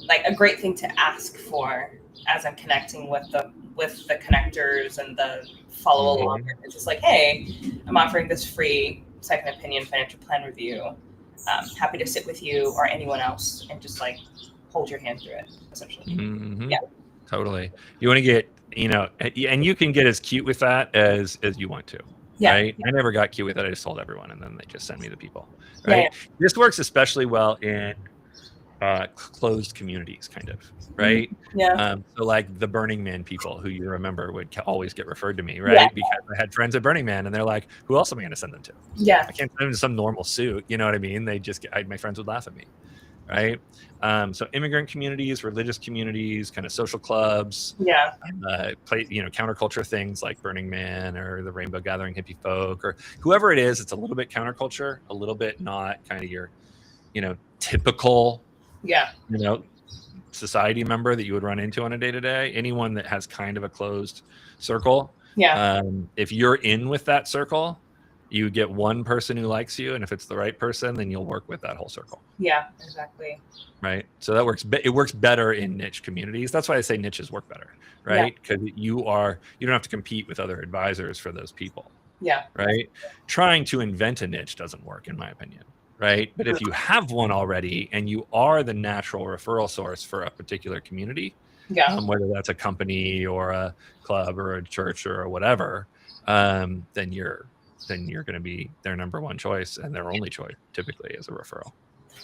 like a great thing to ask for as I'm connecting with the connectors and the follow along. It's just like, hey, I'm offering this free second opinion financial plan review. Happy to sit with you or anyone else and just like hold your hand through it, essentially. Yeah, totally. You want to get, and you can get as cute with that as you want to. Yeah. Right. I never got cute with it. I just told everyone, and then they just send me the people. Right. Yeah. This works especially well in closed communities, kind of. Right. Yeah. So like the Burning Man people who you remember would always get referred to me, right? Yeah. Because I had friends at Burning Man, and they're like, "Who else am I going to send them to?" Yeah. I can't send them to some normal suit. You know what I mean? They just my friends would laugh at me. Right. So immigrant communities, religious communities, kind of social clubs, counterculture things like Burning Man or the Rainbow Gathering hippie folk or whoever it is. It's a little bit counterculture, a little bit not kind of your, typical, society member that you would run into on a day-to-day. Anyone that has kind of a closed circle. Yeah. If you're in with that circle, you get one person who likes you, and if it's the right person, then you'll work with that whole circle. Yeah, exactly. Right. So that works. It works better in niche communities. That's why I say niches work better, right? Because you don't have to compete with other advisors for those people. Yeah. Right. Trying to invent a niche doesn't work, in my opinion. Right. But if you have one already and you are the natural referral source for a particular community, whether that's a company or a club or a church or whatever, then you're going to be their number one choice and their only choice, typically, as a referral.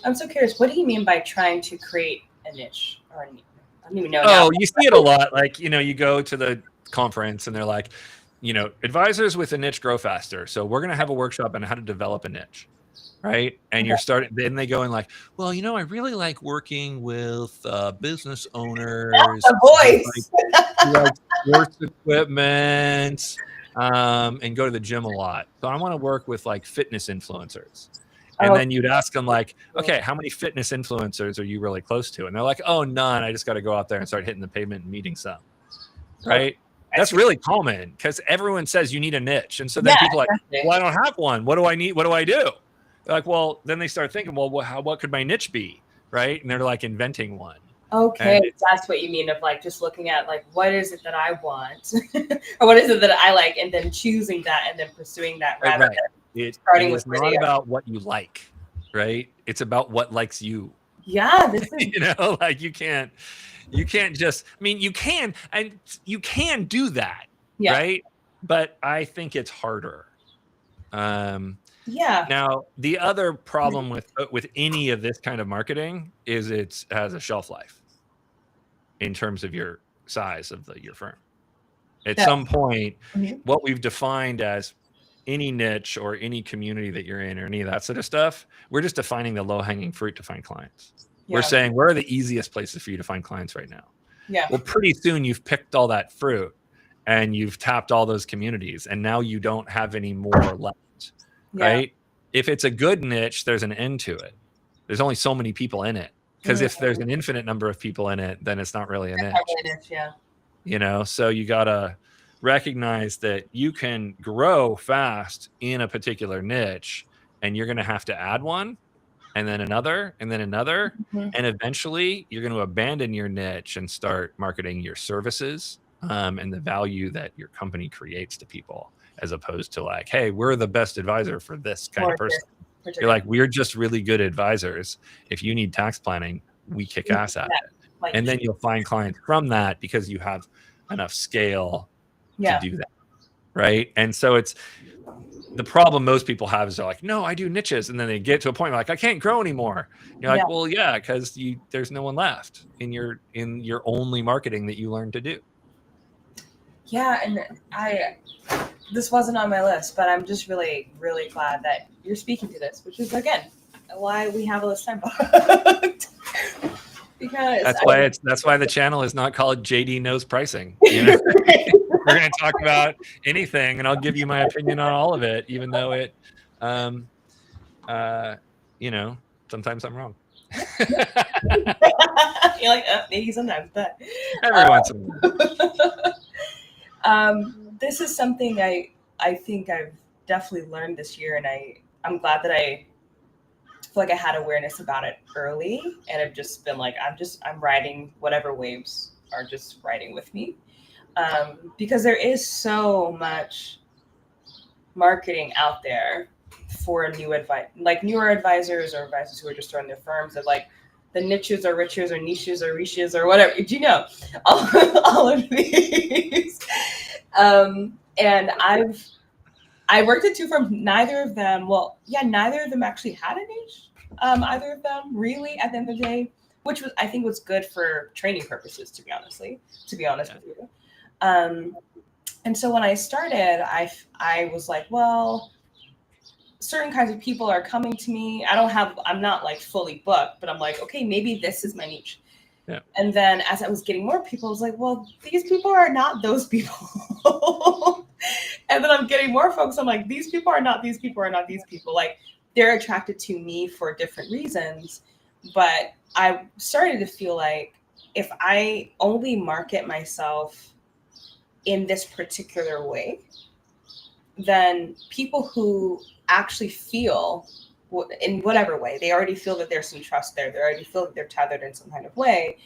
I'm so curious. What do you mean by trying to create a niche? I don't even know. Oh, you see it a lot. Like, you go to the conference and they're like, advisors with a niche grow faster. So we're going to have a workshop on how to develop a niche. Right. And then they go in like, well, I really like working with business owners. A voice. Like sports equipment. And go to the gym a lot. So I want to work with like fitness influencers. And then you'd ask them like, okay, how many fitness influencers are you really close to? And they're like, oh, none. I just got to go out there and start hitting the pavement and meeting some. Right. That's really common because everyone says you need a niche. And so then people are like, well, I don't have one. What do I need? What do I do? They're like, well, then they start thinking, well, what could my niche be? right? And they're like inventing one. Okay, And that's what you mean of like just looking at like what is it that I want, or what is it that I like, and then choosing that and then pursuing that rather right. than starting It with is where not they are. about what you like, right? It's about what likes you. Yeah, this is You know, like you can't just, I mean, you can, and you can do that, yeah, right? But I think it's harder. yeah, Now, the other problem with any of this kind of marketing is it has a shelf life in terms of your size of your firm. At yeah. some point, Mhm. what we've defined as any niche or any community that you're in or any of that sort of stuff, we're just defining the low-hanging fruit to find clients. We're Yeah, saying, where are the easiest places for you to find clients right now? yeah, Well, pretty soon you've picked all that fruit and you've tapped all those communities, and now you don't have any more left, yeah. right? If it's a good niche, there's an end to it. There's only so many people in it. Because if there's an infinite number of people in it, then it's not really a niche. Yeah, You know, so you got to recognize that you can grow fast in a particular niche, and you're going to have to add one and then another and then another. Mhm. And eventually you're going to abandon your niche and start marketing your services, and the value that your company creates to people, as opposed to like, hey, we're the best advisor for this kind Or of person. this You're particular- like, we're just really good advisors. If you need tax planning, we kick ass at it. like, And then you'll find clients from that because you have enough scale to yeah, do that. Right. And so it's the problem most people have is they're like, no, I do niches. And then they get to a point like, I can't grow anymore. You're like, Yeah. well, yeah, because there's no one left in your only marketing that you learned to do. yeah, and this wasn't on my list, but I'm just really, really glad that you're speaking to this, which is again why we have all this time booked. Because That's why the channel is not called JD Knows Pricing. You know, we're going to talk about anything, and I'll give you my opinion on all of it, even though it, you know, sometimes I'm wrong. You're like, maybe sometimes, but Every once in a while. this is something I think I've definitely learned this year, and I'm glad that I feel like I had awareness about it early, and I've just been like, I'm riding whatever waves are just riding with me, because there is so much marketing out there for newer advisors or advisors who are just starting their firms, of like the niches or riches or niches or riches or whatever, you know, all of these. And I worked at two firms. Neither of them actually had a niche. Either of them really at the end of the day, which I think was good for training purposes, to be honest with you. And so when I started, I was like, well, certain kinds of people are coming to me. I'm not like fully booked, but I'm like, okay, maybe this is my niche. Yeah. And then as I was getting more people, I was like, well, these people are not those people. And then I'm getting more folks. I'm like, these people are not these people. Like, they're attracted to me for different reasons. But I started to feel like if I only market myself in this particular way, then people who actually feel in whatever way, they already feel that there's some trust there, they already feel that they're tethered in some kind of way,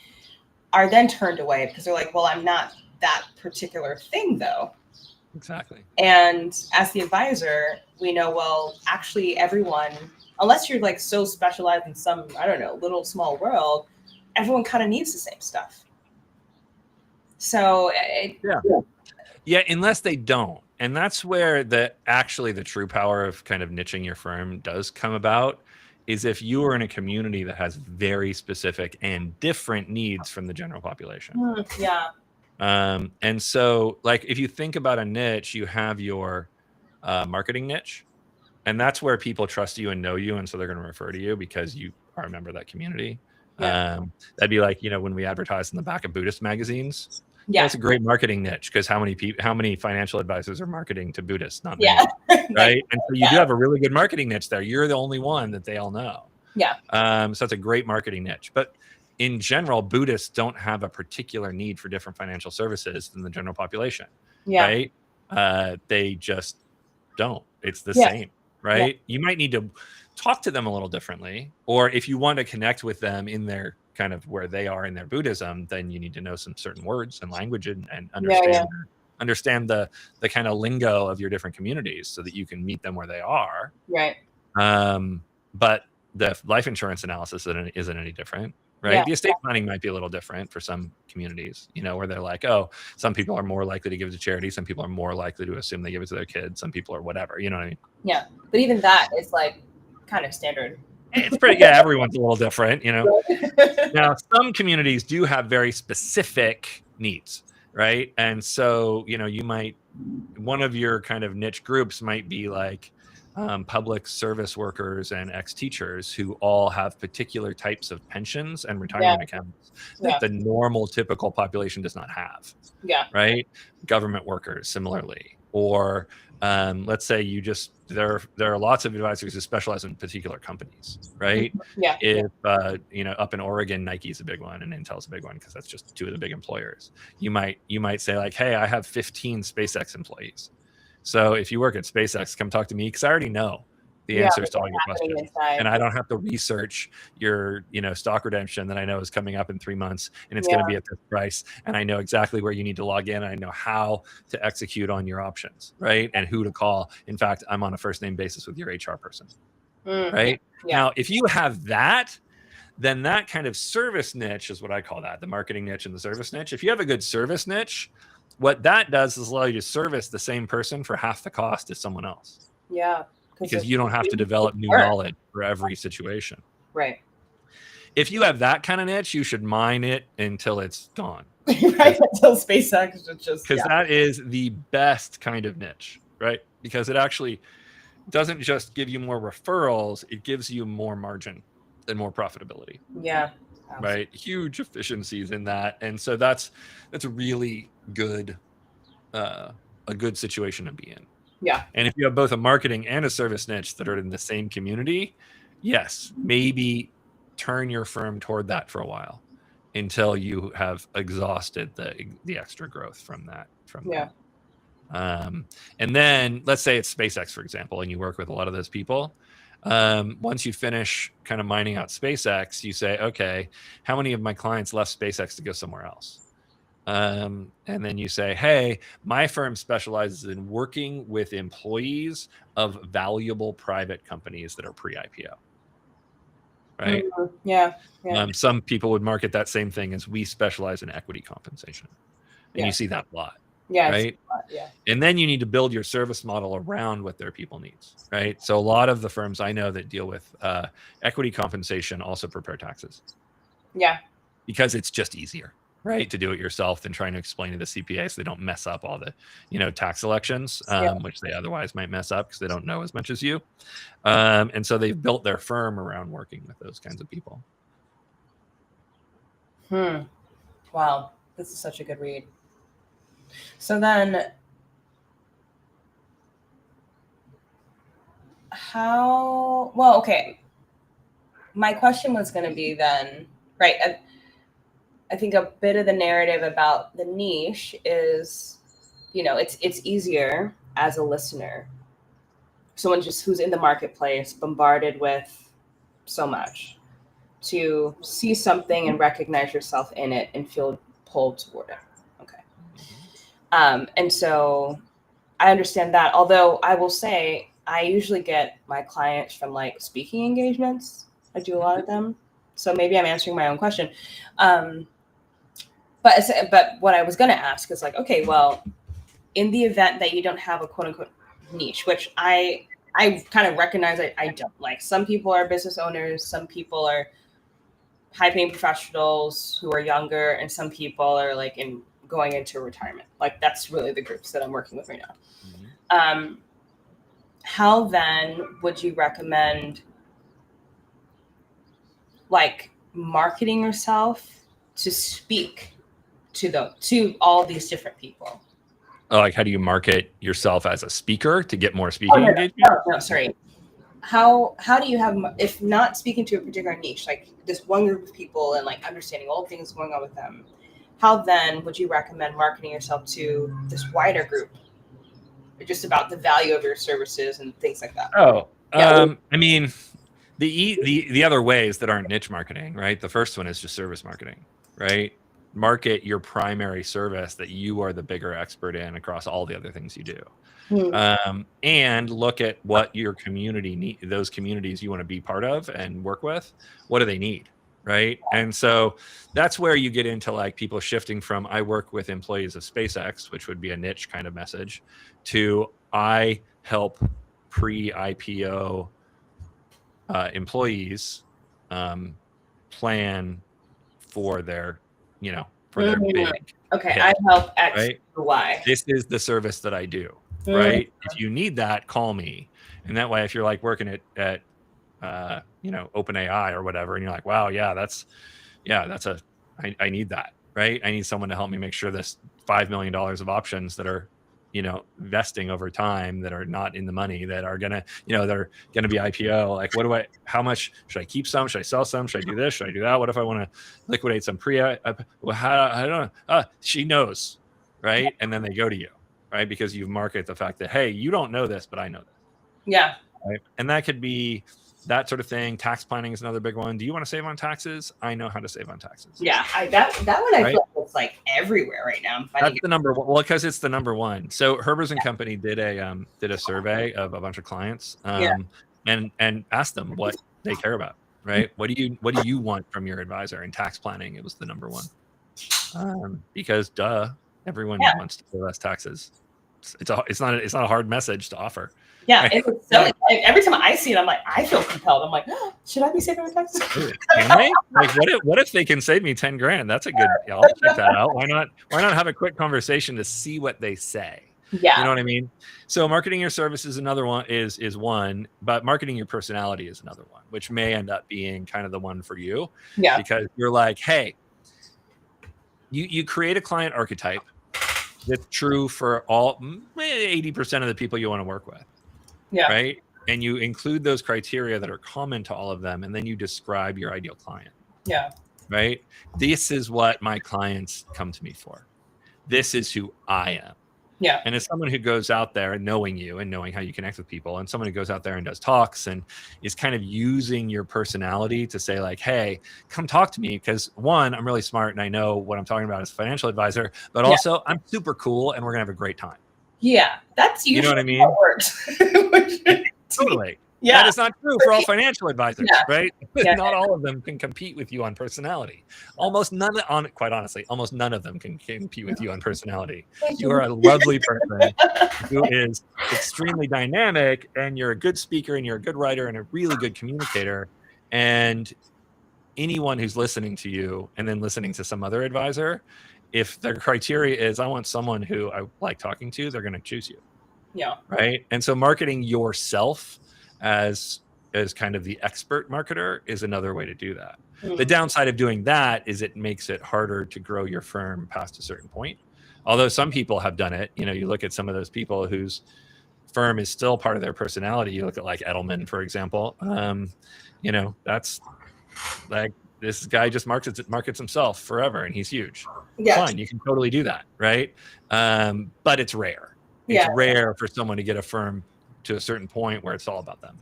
are then turned away because they're like, well, I'm not that particular thing though. Exactly. And as the advisor, we know, well, actually everyone, unless you're like so specialized in some, I don't know, little small world, everyone kind of needs the same stuff. So yeah, unless they don't. And that's where the true power of kind of niching your firm does come about, is if you are in a community that has very specific and different needs from the general population. Yeah. And so like, if you think about a niche, you have your marketing niche, and that's where people trust you and know you. And so they're going to refer to you because you are a member of that community. Yeah. That'd be like, you know, when we advertise in the back of Buddhist magazines. Yeah. That's a great marketing niche, because how many financial advisors are marketing to Buddhists? Not many, Yeah. right? And so you do have a really good marketing niche there. You're the only one that they all know. Yeah. So it's a great marketing niche. But in general, Buddhists don't have a particular need for different financial services than the general population. Yeah. Right? They just don't. It's the same. right? You might need to talk to them a little differently, or if you want to connect with them in their kind of where they are in their Buddhism, then you need to know some certain words and language and understand the kind of lingo of your different communities so that you can meet them where they are. Right. But the life insurance analysis isn't any different, right? Yeah. The estate planning might be a little different for some communities, where they're like, oh, some people are more likely to give it to charity. Some people are more likely to assume they give it to their kids. Some people are whatever, you know what I mean? Yeah. But even that is like kind of standard. It's pretty, everyone's a little different, Now, some communities do have very specific needs, right? And so, one of your kind of niche groups might be like public service workers and ex-teachers who all have particular types of pensions and retirement accounts that the normal typical population does not have. Yeah. Right. Government workers similarly, or let's say there are lots of advisors who specialize in particular companies, right? Yeah. If up in Oregon, Nike's a big one and Intel's a big one because that's just two of the big employers. You might say like, hey, I have 15 SpaceX employees. So if you work at SpaceX, come talk to me because I already know the answers to all your questions. And I don't have to research your, stock redemption that I know is coming up in 3 months and it's going to be at this price. And I know exactly where you need to log in. And I know how to execute on your options, right? And who to call. In fact, I'm on a first name basis with your HR person, right? Yeah. Now, if you have that, then that kind of service niche is what I call that, the marketing niche and the service niche. If you have a good service niche, what that does is allow you to service the same person for half the cost as someone else. Yeah. Because you don't have to develop new knowledge for every situation. Right. If you have that kind of niche, you should mine it until it's gone. Right, until SpaceX is just... Because that is the best kind of niche, right? Because it actually doesn't just give you more referrals, it gives you more margin and more profitability. Yeah. Absolutely. Right? Huge efficiencies in that. And so that's a really good, a good situation to be in. Yeah. And if you have both a marketing and a service niche that are in the same community, yes, maybe turn your firm toward that for a while until you have exhausted the extra growth from that. And then let's say it's SpaceX, for example, and you work with a lot of those people. Once you finish kind of mining out SpaceX, you say, okay, how many of my clients left SpaceX to go somewhere else? And then you say, hey, my firm specializes in working with employees of valuable private companies that are pre-IPO. Right? Mm-hmm. Yeah. Some people would market that same thing as we specialize in equity compensation. And you see that a lot. Yeah. Right. Yeah. And then you need to build your service model around what their people needs. Right. So a lot of the firms I know that deal with equity compensation also prepare taxes. Yeah. Because it's just easier, right, to do it yourself than trying to explain to the CPA so they don't mess up all the, tax elections, which they otherwise might mess up because they don't know as much as you. And so they've built their firm around working with those kinds of people. Wow. This is such a good read. So then okay. My question was going to be then, right, I think a bit of the narrative about the niche is, it's easier as a listener, someone just who's in the marketplace, bombarded with so much, to see something and recognize yourself in it and feel pulled toward it. Okay. And so I understand that, although I will say I usually get my clients from like speaking engagements. I do a lot of them. So maybe I'm answering my own question. But what I was going to ask is like, okay, well, in the event that you don't have a quote unquote niche, which I kind of recognize I don't like. Some people are business owners. Some people are high paying professionals who are younger. And some people are like going into retirement. Like that's really the groups that I'm working with right now. Mm-hmm. How then would you recommend like marketing yourself to speak to all these different people? Oh, like how do you market yourself as a speaker to get more speaking engagement? No, sorry. How do you have, if not speaking to a particular niche, like this one group of people and like understanding all the things going on with them, how then would you recommend marketing yourself to this wider group? Just about the value of your services and things like that. Oh, Yeah. I mean, the other ways that aren't niche marketing, right? The first one is just service marketing, right? Market your primary service that you are the bigger expert in across all the other things you do. And look at what your community need, those communities you want to be part of and work with. What do they need? Right. And so that's where you get into like people shifting from I work with employees of SpaceX, which would be a niche kind of message, to I help pre-IPO employees plan for their, for their big Okay, hit, I help X right? to Y. This is the service that I do, right? If you need that, call me. And that way, if you're like working at OpenAI or whatever, and you're like, wow, I need that, right? I need someone to help me make sure this $5 million of options that are, vesting over time that are not in the money that are gonna, they're gonna be IPO. Like, how much should I keep some? Should I sell some? Should I do this? Should I do that? What if I want to liquidate some I don't know. She knows, right? And then they go to you, right? Because you market the fact that, hey, you don't know this, but I know this. Yeah. Right. And that could be that sort of thing. Tax planning is another big one. Do you want to save on taxes? I know how to save on taxes. Yeah. That one I feel like it's like everywhere right now. I'm finding that's the number one. Well, because it's the number one. So Herbers and Company did a survey of a bunch of clients and asked them what they care about. Right. What do you want from your advisor? And tax planning, it was the number one. Because everyone wants to pay less taxes. It's not a hard message to offer. Yeah, right? It's so every time I see it, I'm like, I feel compelled. I'm like, oh, should I be saving my taxes? Can they? Like, what if they can save me 10 grand? That's a good. Yeah, I'll check that out. Why not have a quick conversation to see what they say? Yeah, you know what I mean. So marketing your service is another one. Is one, but marketing your personality is another one, which may end up being kind of the one for you. Yeah, because you're like, hey, you create a client archetype that's true for all 80% of the people you want to work with. Yeah. Right. And you include those criteria that are common to all of them. And then you describe your ideal client. Yeah. Right. This is what my clients come to me for. This is who I am. Yeah. And as someone who goes out there and knowing you and knowing how you connect with people, and someone who goes out there and does talks and is kind of using your personality to say like, hey, come talk to me. Because one, I'm really smart and I know what I'm talking about as a financial advisor, but also I'm super cool and we're going to have a great time. Yeah. That's usually what I mean? How it works. Totally. Yeah. That is not true for all financial advisors, right? Yeah. Not all of them can compete with you on personality. Quite honestly, almost none of them can compete with you on personality. You are a lovely person who is extremely dynamic, and you're a good speaker, and you're a good writer, and a really good communicator. And anyone who's listening to you and then listening to some other advisor, if their criteria is, I want someone who I like talking to, they're going to choose you. Yeah. Right. And so marketing yourself as kind of the expert marketer is another way to do that. Mm-hmm. The downside of doing that is it makes it harder to grow your firm past a certain point. Although some people have done it, you look at some of those people whose firm is still part of their personality. You look at like Edelman, for example. That's like this guy just markets himself forever and he's huge. Yeah. Fine. You can totally do that. Right. But it's rare. It's rare for someone to get a firm to a certain point where it's all about them.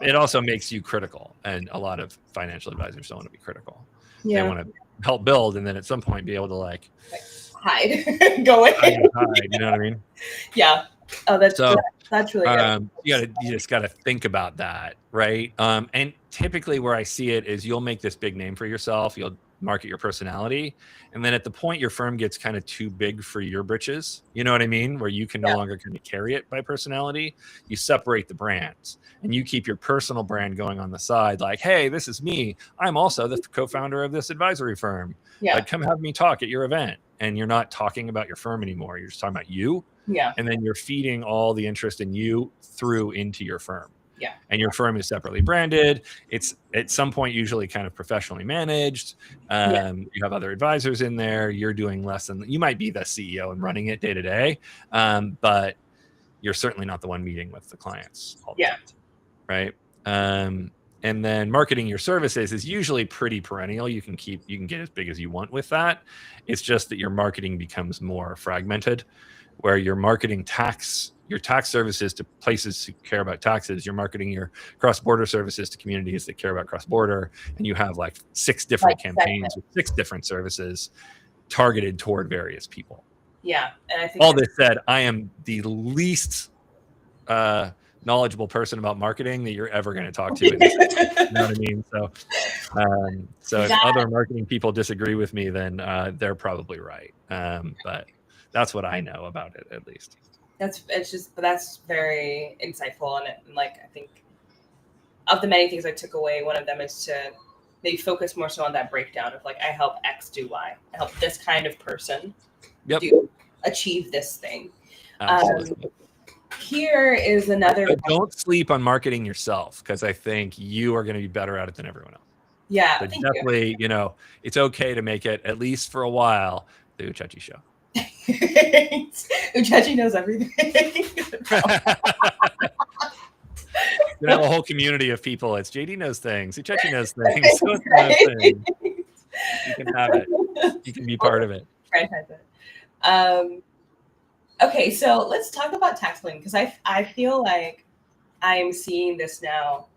It also makes you critical, and a lot of financial advisors don't want to be critical. Yeah. They want to help build, and then at some point be able to like hide, go away. Hide, you know what I mean? Yeah. Oh, that's really good. You just got to think about that, right? And typically where I see it is you'll make this big name for yourself. You'll market your personality, and then at the point your firm gets kind of too big for your britches, you know what I mean, where you can no longer kind of carry it by personality, you separate the brands and you keep your personal brand going on the side, like, hey, this is me, I'm also the co-founder of this advisory firm, like, come have me talk at your event. And you're not talking about your firm anymore, you're just talking about you, and then you're feeding all the interest in you through into your firm. Yeah. And your firm is separately branded. It's at some point usually kind of professionally managed. You have other advisors in there. You're doing less than, you might be the CEO and running it day to day, but you're certainly not the one meeting with the clients all the time, right? And then marketing your services is usually pretty perennial. You can get as big as you want with that. It's just that your marketing becomes more fragmented, where you're marketing tax your tax services to places who care about taxes. You're marketing your cross-border services to communities that care about cross-border, and you have like 6 different campaigns with 6 different services targeted toward various people. Yeah, and I think all this said, I am the least knowledgeable person about marketing that you're ever going to talk to. You know what I mean? So if other marketing people disagree with me, then they're probably right. But that's what I know about it, at least. That's very insightful, and like I think of the many things I took away, one of them is to maybe focus more so on that breakdown of like I help X do Y. I help this kind of person achieve this thing. Here is another. But don't sleep on marketing yourself, because I think you are going to be better at it than everyone else. Yeah, but definitely, it's okay to make it, at least for a while, the Uchechi show. Uchechi knows everything. You have a whole community of people. It's JD knows things. Uchechi knows things. So knows things. You can have it. You can be part of it. Franchise it. Okay, so let's talk about tax planning, because I feel like I am seeing this now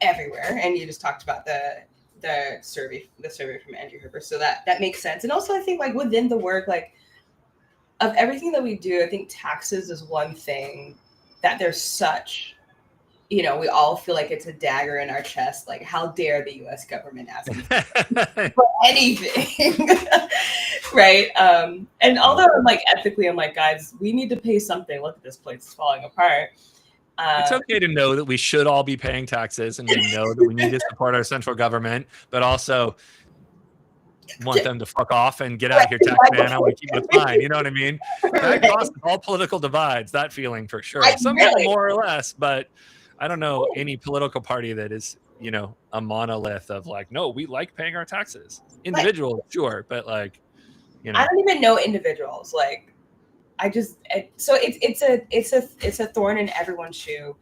everywhere, and you just talked about the survey from Andrew Herber, so that makes sense. And also I think like within the work, like of everything that we do, I think taxes is one thing that there's such, we all feel like it's a dagger in our chest, like how dare the US government ask me for anything. Right. And although I'm like ethically, I'm like, guys, we need to pay something. Look at this place, it's falling apart. It's okay to know that we should all be paying taxes, and we know that we need to support our central government, but also want them to fuck off and get out of here, tax man. I want to keep it fine. You know what I mean? That crosses all political divides, that feeling for sure. Some people more or less, but I don't know any political party that is, a monolith of like, no, we like paying our taxes. Individuals, sure, but like, I don't even know individuals. Like, so it's a thorn in everyone's shoe.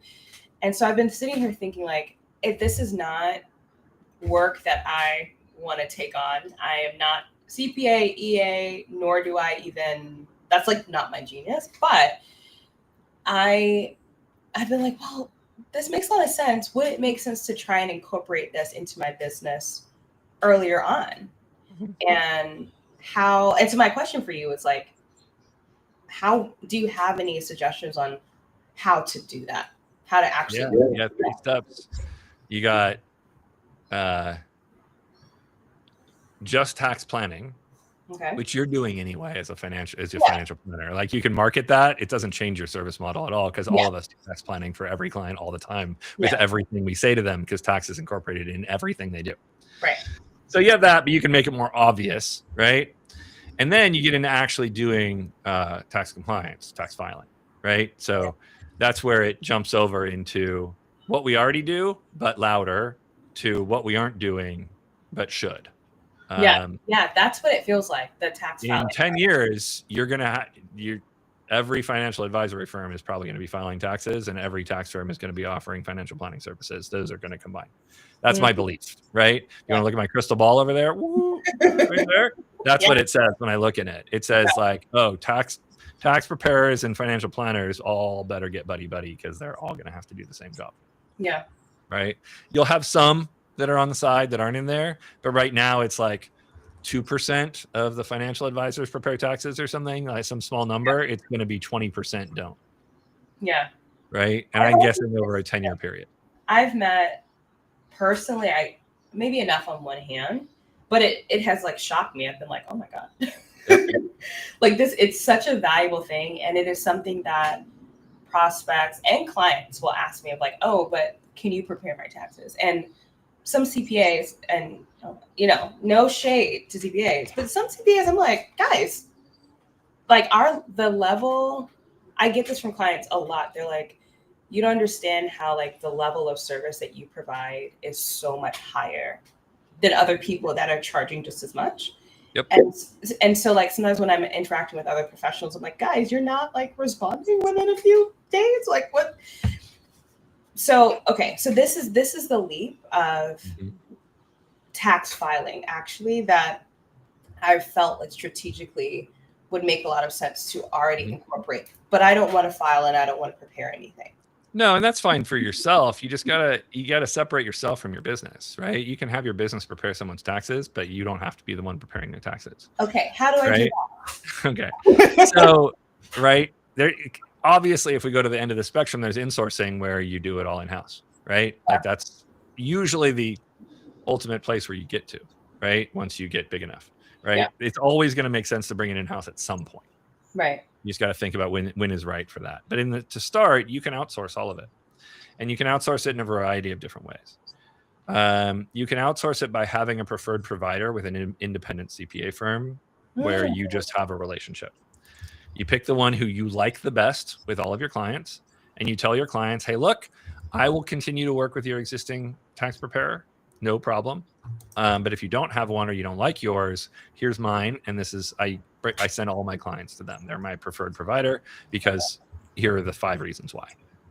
And so I've been sitting here thinking like, if this is not work that I want to take on, I am not CPA, EA, nor do I even, that's like not my genius, but I've been like, well, this makes a lot of sense. Would it make sense to try and incorporate this into my business earlier on? And so my question for you is like, how do you have any suggestions on how to do that? How to actually do it? Yeah, 3 steps. You got just tax planning, which you're doing anyway as your financial planner. Like you can market that. It doesn't change your service model at all, because all of us do tax planning for every client all the time with everything we say to them, because tax is incorporated in everything they do. Right. So you have that, but you can make it more obvious, right? And then you get into actually doing tax compliance, tax filing, right? So that's where it jumps over into what we already do, but louder, to what we aren't doing, but should. That's what it feels like, the tax filing. In 10 years, you're going to every financial advisory firm is probably going to be filing taxes, and every tax firm is going to be offering financial planning services. Those are going to combine. That's my belief, right? You want to look at my crystal ball over there? Woo, right there? That's what it says when I look in it. It says like, oh, tax preparers and financial planners all better get buddy-buddy, because they're all going to have to do the same job. Yeah. Right? You'll have some that are on the side that aren't in there, but right now it's like 2% of the financial advisors prepare taxes or something, like some small number. It's going to be 20% don't. Yeah. Right. And I'm guessing over a 10-year period. I've met personally, maybe enough on one hand, but it has like shocked me. I've been like, oh my God. Like this, it's such a valuable thing. And it is something that prospects and clients will ask me of like, oh, but can you prepare my taxes? And some CPAs, and no shade to CPAs, but some CPAs, I'm like, guys, like the level, I get this from clients a lot. They're like, you don't understand how like the level of service that you provide is so much higher than other people that are charging just as much. Yep. And so like sometimes when I'm interacting with other professionals, I'm like, guys, you're not like responding within a few days. Like what? So, okay. So this is the leap of tax filing actually that I felt like strategically would make a lot of sense to already Mhm. incorporate. But I don't want to file and I don't want to prepare anything. No, and that's fine for yourself. You just gotta separate yourself from your business, right? You can have your business prepare someone's taxes, but you don't have to be the one preparing their taxes. Okay, how do I Right? do Okay. that? So, right there, obviously, if we go to the end of the spectrum, there's insourcing where you do it all in-house, right? Like that's usually the ultimate place where you get to, right? Once you get big enough, right? Yeah. It's always going to make sense to bring it in-house at some point. Right. You just got to think about when is right for that. But to start, you can outsource all of it, and you can outsource it in a variety of different ways. You can outsource it by having a preferred provider with an independent CPA firm where you just have a relationship. You pick the one who you like the best with all of your clients, and you tell your clients, hey, look, I will continue to work with your existing tax preparer. No problem. But if you don't have one or you don't like yours, here's mine. And this is, I send all my clients to them. They're my preferred provider because here are the 5 reasons why,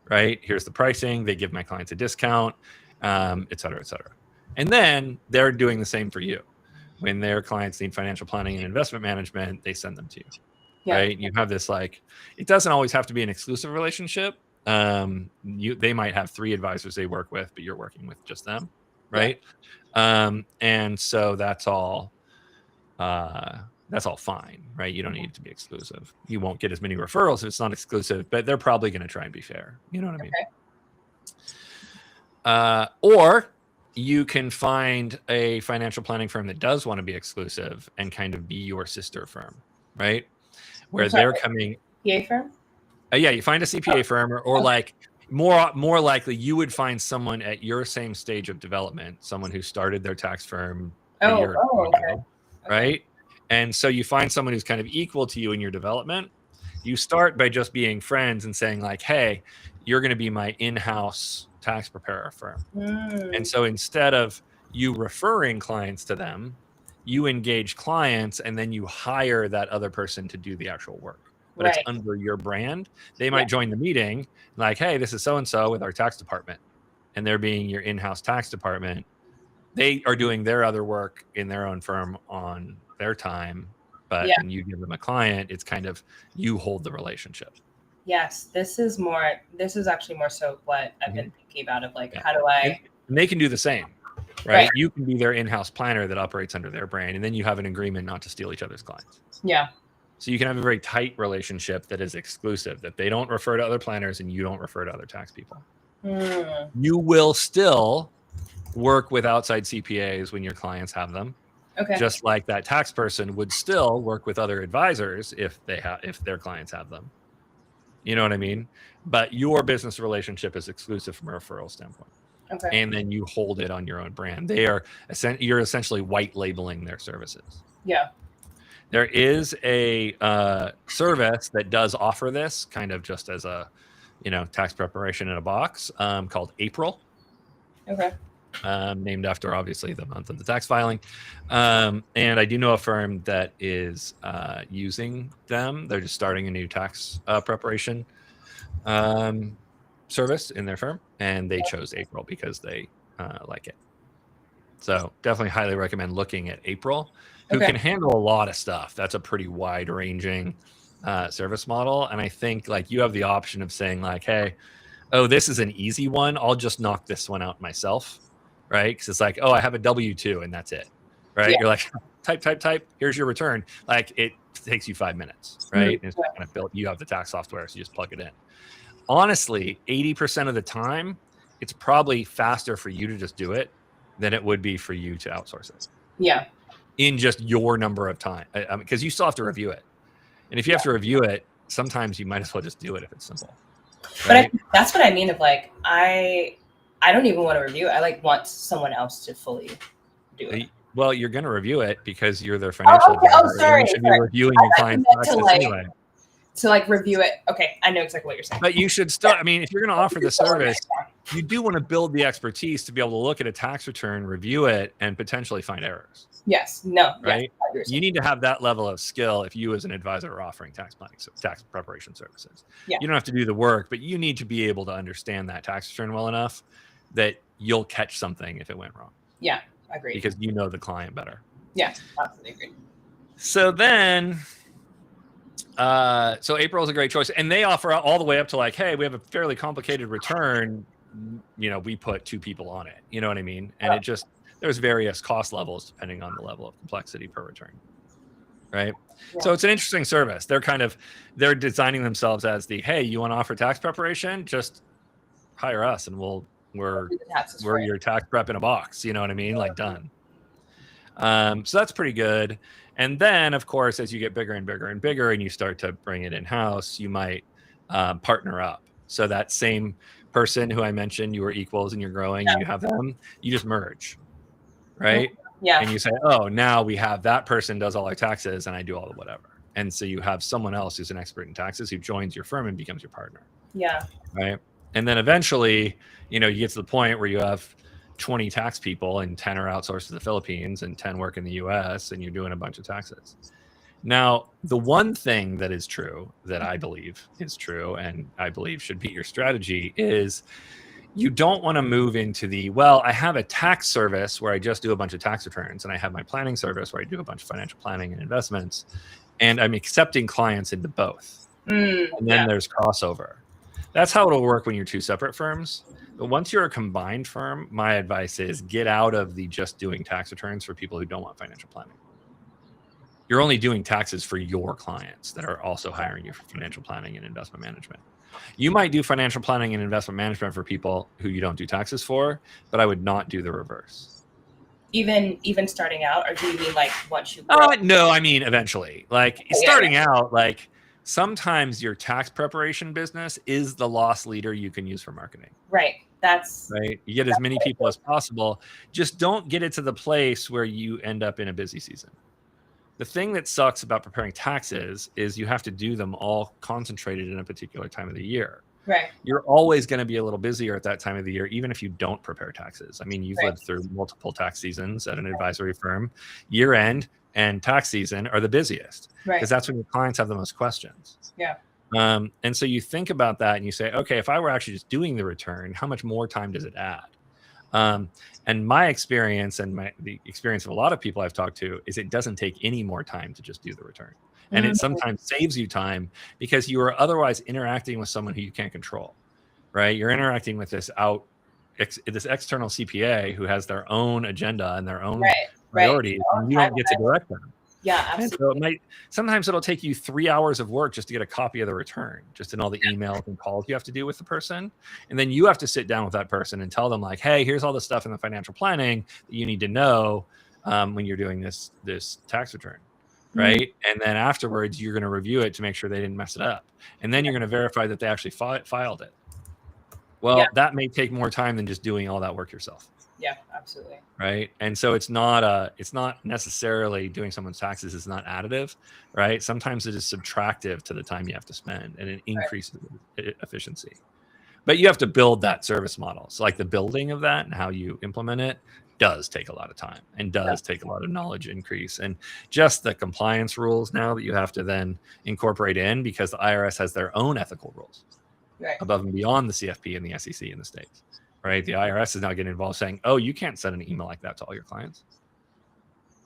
right? Here's the pricing. They give my clients a discount, et cetera, et cetera. And then they're doing the same for you. When their clients need financial planning and investment management, they send them to you. Yeah. Right. You have this, like, it doesn't always have to be an exclusive relationship. They might have 3 advisors they work with, but you're working with just them. Right. And so that's all fine. Right. You don't need it to be exclusive. You won't get as many referrals if it's not exclusive, but they're probably going to try and be fair. You know what I mean? Or you can find a financial planning firm that does want to be exclusive and kind of be your sister firm. Right. Where they're coming. CPA firm? Yeah, you find a CPA firm, or like more likely, you would find someone at your same stage of development, someone who started their tax firm a year ago, right? And so you find someone who's kind of equal to you in your development. You start by just being friends and saying like, hey, you're going to be my in-house tax preparer firm. And so instead of you referring clients to them, you engage clients and then you hire that other person to do the actual work. But it's under your brand. They might join the meeting like, hey, this is so-and-so with our tax department. And they're being your in-house tax department. They are doing their other work in their own firm on their time. But when you give them a client, it's kind of, you hold the relationship. Yes, this is actually more so what I've been thinking about, of like, how do I... And they can do the same. Right? You can be their in-house planner that operates under their brand, and then you have an agreement not to steal each other's clients. Yeah. So you can have a very tight relationship that is exclusive, that they don't refer to other planners and you don't refer to other tax people. You will still work with outside CPAs when your clients have them. Okay. Just like that tax person would still work with other advisors if their clients have them. You know what I mean? But your business relationship is exclusive from a referral standpoint. Okay. And then you hold it on your own brand. You're essentially white labeling their services. Yeah. There is a service that does offer this kind of just as a, tax preparation in a box, called April. Okay. Named after obviously the month of the tax filing. And I do know a firm that is using them. They're just starting a new tax preparation service in their firm, and they chose April because they like it. So definitely highly recommend looking at April, who can handle a lot of stuff. That's a pretty wide ranging service model. And I think like you have the option of saying like, hey, oh, this is an easy one. I'll just knock this one out myself. Right. Because it's like, oh, I have a W-2 and that's it. Right. Yeah. You're like, type. Here's your return. Like it takes you 5 minutes. Right. And it's kind of built. You have the tax software, so you just plug it in. Honestly, 80% of the time, it's probably faster for you to just do it than it would be for you to outsource it. Yeah. In just your number of time. Because you still have to review it. And if you have to review it, sometimes you might as well just do it if it's simple. Right? But that's what I mean of like, I don't even want to review it. I like want someone else to fully do it. Well, you're going to review it because you're their financial advisor. Oh, sorry. You should be reviewing your client's taxes anyway. To like review it. Okay, I know exactly what you're saying. But you should still, I mean, if you're going to offer the service, you do want to build the expertise to be able to look at a tax return, review it, and potentially find errors. Yes. No. Right? Yes, you need to have that level of skill if you as an advisor are offering tax planning, tax preparation services. Yeah. You don't have to do the work, but you need to be able to understand that tax return well enough that you'll catch something if it went wrong. Yeah, I agree. Because you know the client better. Yeah, absolutely agree. So then So April is a great choice, and they offer all the way up to like, hey, we have a fairly complicated return. We put 2 people on it. You know what I mean? And there's various cost levels depending on the level of complexity per return. Right. Yeah. So it's an interesting service. They're designing themselves as hey, you want to offer tax preparation? Just hire us and we're your tax prep in a box. You know what I mean? Like done. So that's pretty good. And then, of course, as you get bigger and bigger and bigger and you start to bring it in-house, you might partner up. So that same person who I mentioned, you were equals and you're growing, and you have them, you just merge, right? Yeah. And you say, oh, now we have that person does all our taxes and I do all the whatever. And so you have someone else who's an expert in taxes who joins your firm and becomes your partner. Yeah. Right. And then eventually, you get to the point where you have 20 tax people and 10 are outsourced to the Philippines and 10 work in the US and you're doing a bunch of taxes. Now, the one thing that is true that I believe is true and I believe should be your strategy is you don't want to move into I have a tax service where I just do a bunch of tax returns, and I have my planning service where I do a bunch of financial planning and investments, and I'm accepting clients into both. And then there's crossover. That's how it'll work when you're 2 separate firms. But once you're a combined firm, my advice is get out of the just doing tax returns for people who don't want financial planning. You're only doing taxes for your clients that are also hiring you for financial planning and investment management. You might do financial planning and investment management for people who you don't do taxes for, but I would not do the reverse. Even starting out, or do you mean like once you grow? No, I mean eventually. Starting out, sometimes your tax preparation business is the loss leader you can use for marketing. Right. Right. You get as many people as possible. Just don't get it to the place where you end up in a busy season. The thing that sucks about preparing taxes is you have to do them all concentrated in a particular time of the year. Right. You're always going to be a little busier at that time of the year, even if you don't prepare taxes. I mean, you've lived through multiple tax seasons at an advisory firm. Year end and tax season are the busiest because that's when your clients have the most questions. Yeah. And so you think about that and you say, okay, if I were actually just doing the return, how much more time does it add? And my experience and the experience of a lot of people I've talked to is it doesn't take any more time to just do the return. And it sometimes saves you time because you are otherwise interacting with someone who you can't control, right? You're interacting with this external CPA who has their own agenda and their own priorities, and you don't get to direct them. Yeah, absolutely. And so sometimes it'll take you 3 hours of work just to get a copy of the return, just in all the emails and calls you have to do with the person. And then you have to sit down with that person and tell them like, hey, here's all the stuff in the financial planning that you need to know when you're doing this tax return. Right. And then afterwards, you're going to review it to make sure they didn't mess it up. And then you're going to verify that they actually filed it. Well, that may take more time than just doing all that work yourself. Yeah, absolutely. Right. And so it's not necessarily doing someone's taxes is not additive, right? Sometimes it is subtractive to the time you have to spend, and it increases efficiency. But you have to build that service model. So like the building of that and how you implement it does take a lot of time and does take a lot of knowledge increase. And just the compliance rules now that you have to then incorporate in, because the IRS has their own ethical rules above and beyond the CFP and the SEC in the States. Right. The IRS is now getting involved saying, oh, you can't send an email like that to all your clients.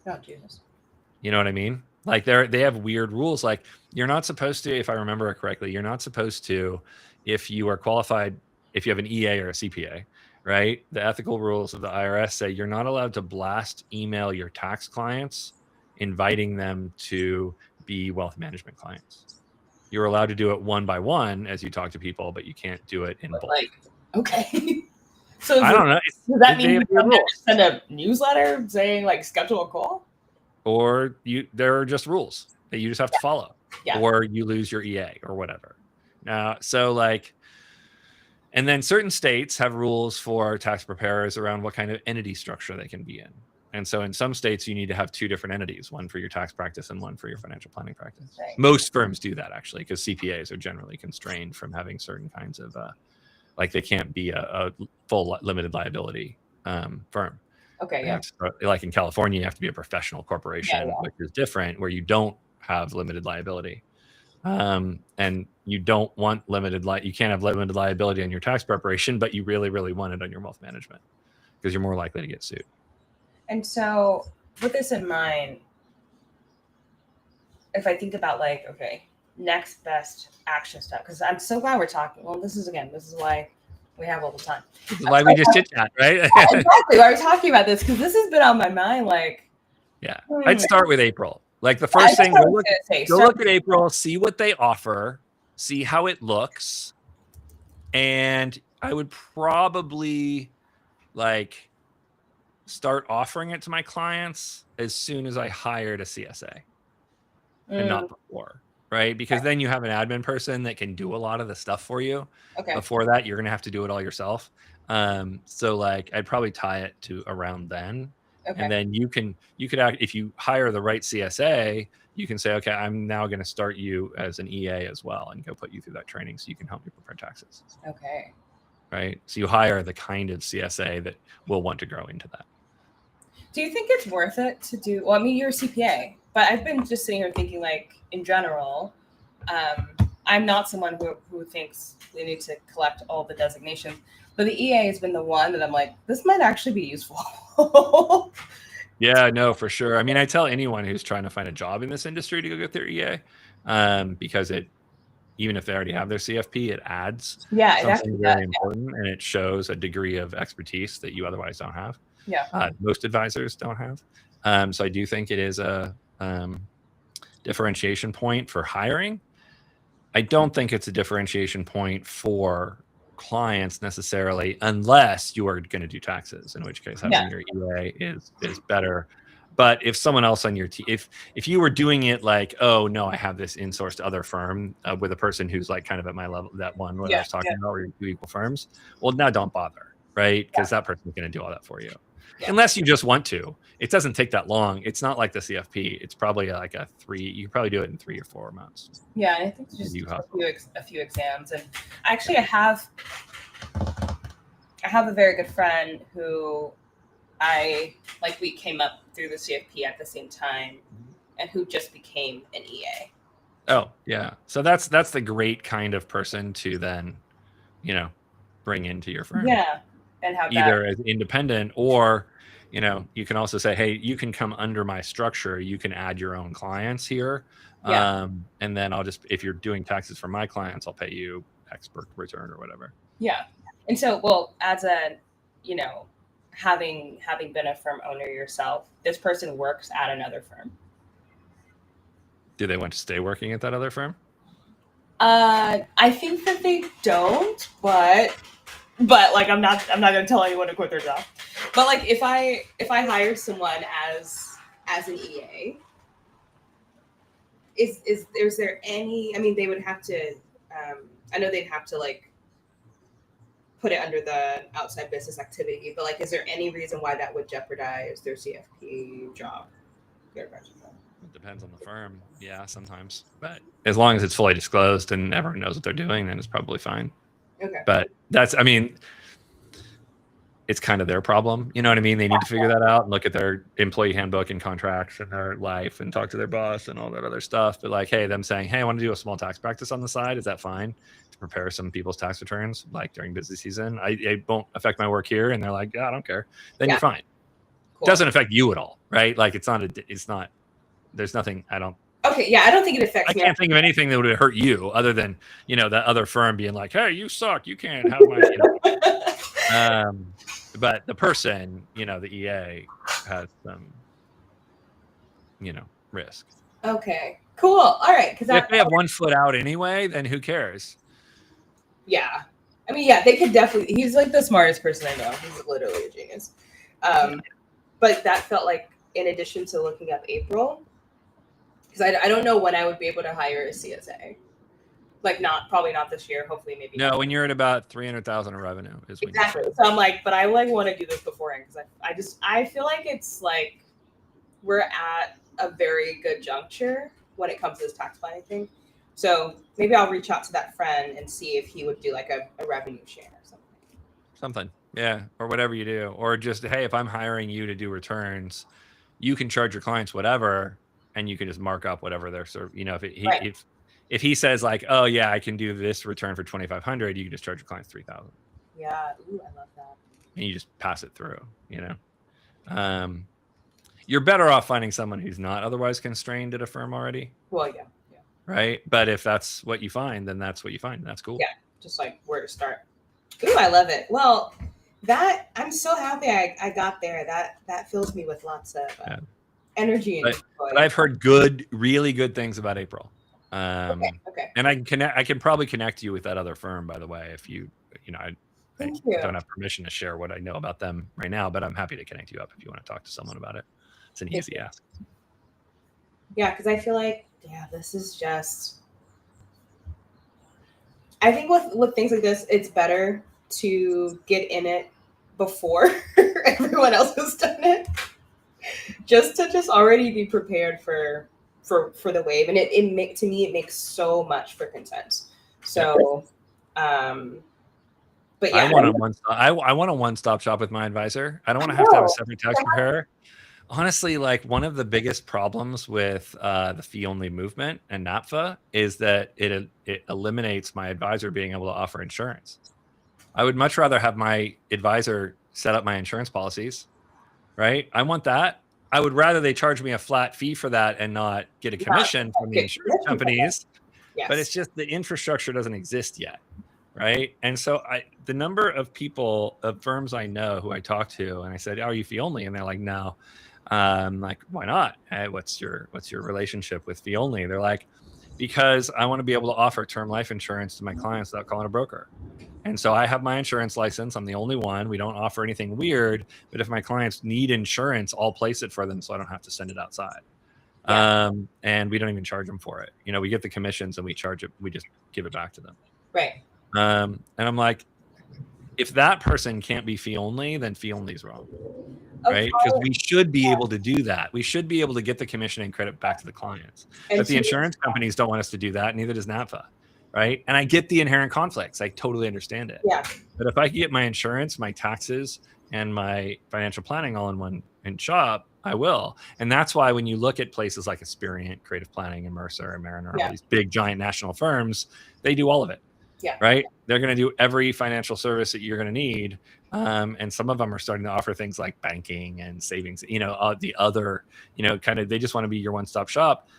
Oh, Jesus. You know what I mean? Like they have weird rules. Like you're not supposed to, if I remember it correctly, you're not supposed to, if you are qualified, if you have an EA or a CPA, right? The ethical rules of the IRS say you're not allowed to blast email your tax clients, inviting them to be wealth management clients. You're allowed to do it one by one as you talk to people, but you can't do it in bulk. Okay. So I don't know. Does that mean you send a newsletter saying like schedule a call? Or there are just rules that you just have to follow. Yeah. Or you lose your EA or whatever. And then certain states have rules for tax preparers around what kind of entity structure they can be in. And so in some states, you need to have 2 different entities, one for your tax practice and one for your financial planning practice. Right. Most firms do that actually, because CPAs are generally constrained from having certain kinds of they can't be a full limited liability firm. Okay, yeah. Like in California, you have to be a professional corporation, which is different, where you don't have limited liability. And you don't want you can't have limited liability on your tax preparation, but you really, really want it on your wealth management because you're more likely to get sued. And so with this in mind, if I think about next best action step? Because I'm so glad we're talking. Well, this is why we have all the time. This is why we just chit chat, right? Exactly. Why we're talking about this, because this has been on my mind. Like, yeah, I'd start with April. Like the first thing, go look at April, see what they offer, see how it looks, and I would probably like start offering it to my clients as soon as I hired a CSA and not before, right? Because then you have an admin person that can do a lot of the stuff for you. Okay. Before that, you're gonna have to do it all yourself. So like I'd probably tie it to around then. Okay. And then you could act, if you hire the right CSA, you can say, okay, I'm now going to start you as an EA as well and go put you through that training so you can help me prepare taxes. Okay. Right. So you hire the kind of CSA that will want to grow into that. Do you think it's worth it to do? Well, I mean, you're a CPA, but I've been just sitting here thinking, like, in general, I'm not someone who thinks they need to collect all the designations, but the EA has been the one that I'm like, this might actually be useful. Yeah, no, for sure. I mean, I tell anyone who's trying to find a job in this industry to go get their EA, because even if they already have their CFP, it adds something very important, and it shows a degree of expertise that you otherwise don't have. Yeah. Most advisors don't have. So I do think it is a differentiation point for hiring. I don't think it's a differentiation point for clients necessarily, unless you are going to do taxes, in which case having your EA is better. But if someone else on your team, if you were doing it like, oh no, I have this insourced other firm with a person who's like kind of at my level, that one what I was talking about, where you do equal firms, well, now don't bother, right? Because that person's going to do all that for you. Unless you just want to. It doesn't take that long. It's not like the CFP. It's probably like you can probably do it in 3 or 4 months. Yeah, I think just a few exams. And actually, I have a very good friend who we came up through the CFP at the same time, and who just became an EA. Oh, yeah. So that's the great kind of person to then, bring into your firm. Yeah. And have either as independent, or you can also say, hey, you can come under my structure, you can add your own clients here, and then I'll just, if you're doing taxes for my clients, I'll pay you X per return or whatever. And so, well, as a having been a firm owner yourself, this person works at another firm. Do they want to stay working at that other firm? I think that they don't, but like I'm not going to tell anyone to quit their job. But like if I hire someone as an EA, is there any? I mean, they would have to. I know they'd have to like put it under the outside business activity, but like, is there any reason why that would jeopardize their CFP job? It depends on the firm. Yeah, sometimes, but as long as it's fully disclosed and everyone knows what they're doing, then it's probably fine. Okay. But it's kind of their problem. You know what I mean? They need to figure that out and look at their employee handbook and contracts and their life and talk to their boss and all that other stuff. But like, hey, them saying, hey, I want to do a small tax practice on the side. Is that fine to prepare some people's tax returns like during busy season? It won't affect my work here. And they're like, yeah, I don't care. Then you're fine. Cool. It doesn't affect you at all, right? Like there's nothing, Okay, yeah, I don't think it affects me. I can't think of anything that would hurt you other than, that other firm being like, hey, you suck. You can't have my, but the person, the EA has some, risk. Okay, cool. All right. Because if they have 1 foot out anyway, then who cares? Yeah. I mean, yeah, they could definitely, he's like the smartest person I know. He's literally a genius. But that felt like, in addition to looking up April, because I don't know when I would be able to hire a CSA. Like probably not this year. Hopefully, maybe. No, when you're at about 300,000 in revenue is when exactly. So I'm like, but I want to do this beforehand because I feel like it's like we're at a very good juncture when it comes to this tax planning thing. So maybe I'll reach out to that friend and see if he would do like a revenue share or something. Something, yeah, or whatever you do, or just, hey, if I'm hiring you to do returns, you can charge your clients whatever, and you can just mark up whatever they're if he says like, oh yeah, I can do this return for 2,500, you can just charge your clients 3,000. Yeah, ooh, I love that. And you just pass it through. You're better off finding someone who's not otherwise constrained at a firm already. Well, yeah. right? But if that's what you find, then that's what you find. That's cool. Yeah, just like where to start. Ooh, I love it. Well, that I'm so happy I got there. That fills me with lots of energy and joy. But I've heard really good things about April. Okay. And I can probably connect you with that other firm, by the way, if I Thank you. don't have permission to share what I know about them right now, but I'm happy to connect you up if you want to talk to someone about it. It's an easy ask. Yeah, because I feel like, this is just. I think with things like this, it's better to get in it before everyone else has done it, just to already be prepared for the wave. And to me it makes so much for consent. So, but yeah, I want a one-stop shop with my advisor. I don't want to have a separate tax preparer. Honestly, like one of the biggest problems with the fee-only movement and NAPFA is that it eliminates my advisor being able to offer insurance. I would much rather have my advisor set up my insurance policies, right? I want that. I would rather they charge me a flat fee for that and not get a commission from the insurance companies. Yes. But it's just the infrastructure doesn't exist yet, right? And so the number of firms I know who I talk to, and I said, "Are you fee only?" And they're like, "No." Like, why not? Hey, what's your relationship with fee only? They're like, because I want to be able to offer term life insurance to my clients without calling a broker. And so I have my insurance license. I'm the only one. We don't offer anything weird, but if my clients need insurance, I'll place it for them so I don't have to send it outside. Yeah. And we don't even charge them for it. We get the commissions and we charge it. We just give it back to them. Right. And I'm like, if that person can't be fee only, then fee only is wrong. Right? Because we should be able to do that. We should be able to get the commission and credit back to the clients. But the insurance companies don't want us to do that. Neither does NAPFA. Right? And I get the inherent conflicts. I totally understand it. Yeah. But if I can get my insurance, my taxes, and my financial planning all in one shop, I will. And that's why when you look at places like Experian, Creative Planning, and Mercer and Mariner, all these big giant national firms, they do all of it. Yeah. Right? They're going to do every financial service that you're going to need. And some of them are starting to offer things like banking and savings, the other, they just want to be your one-stop shop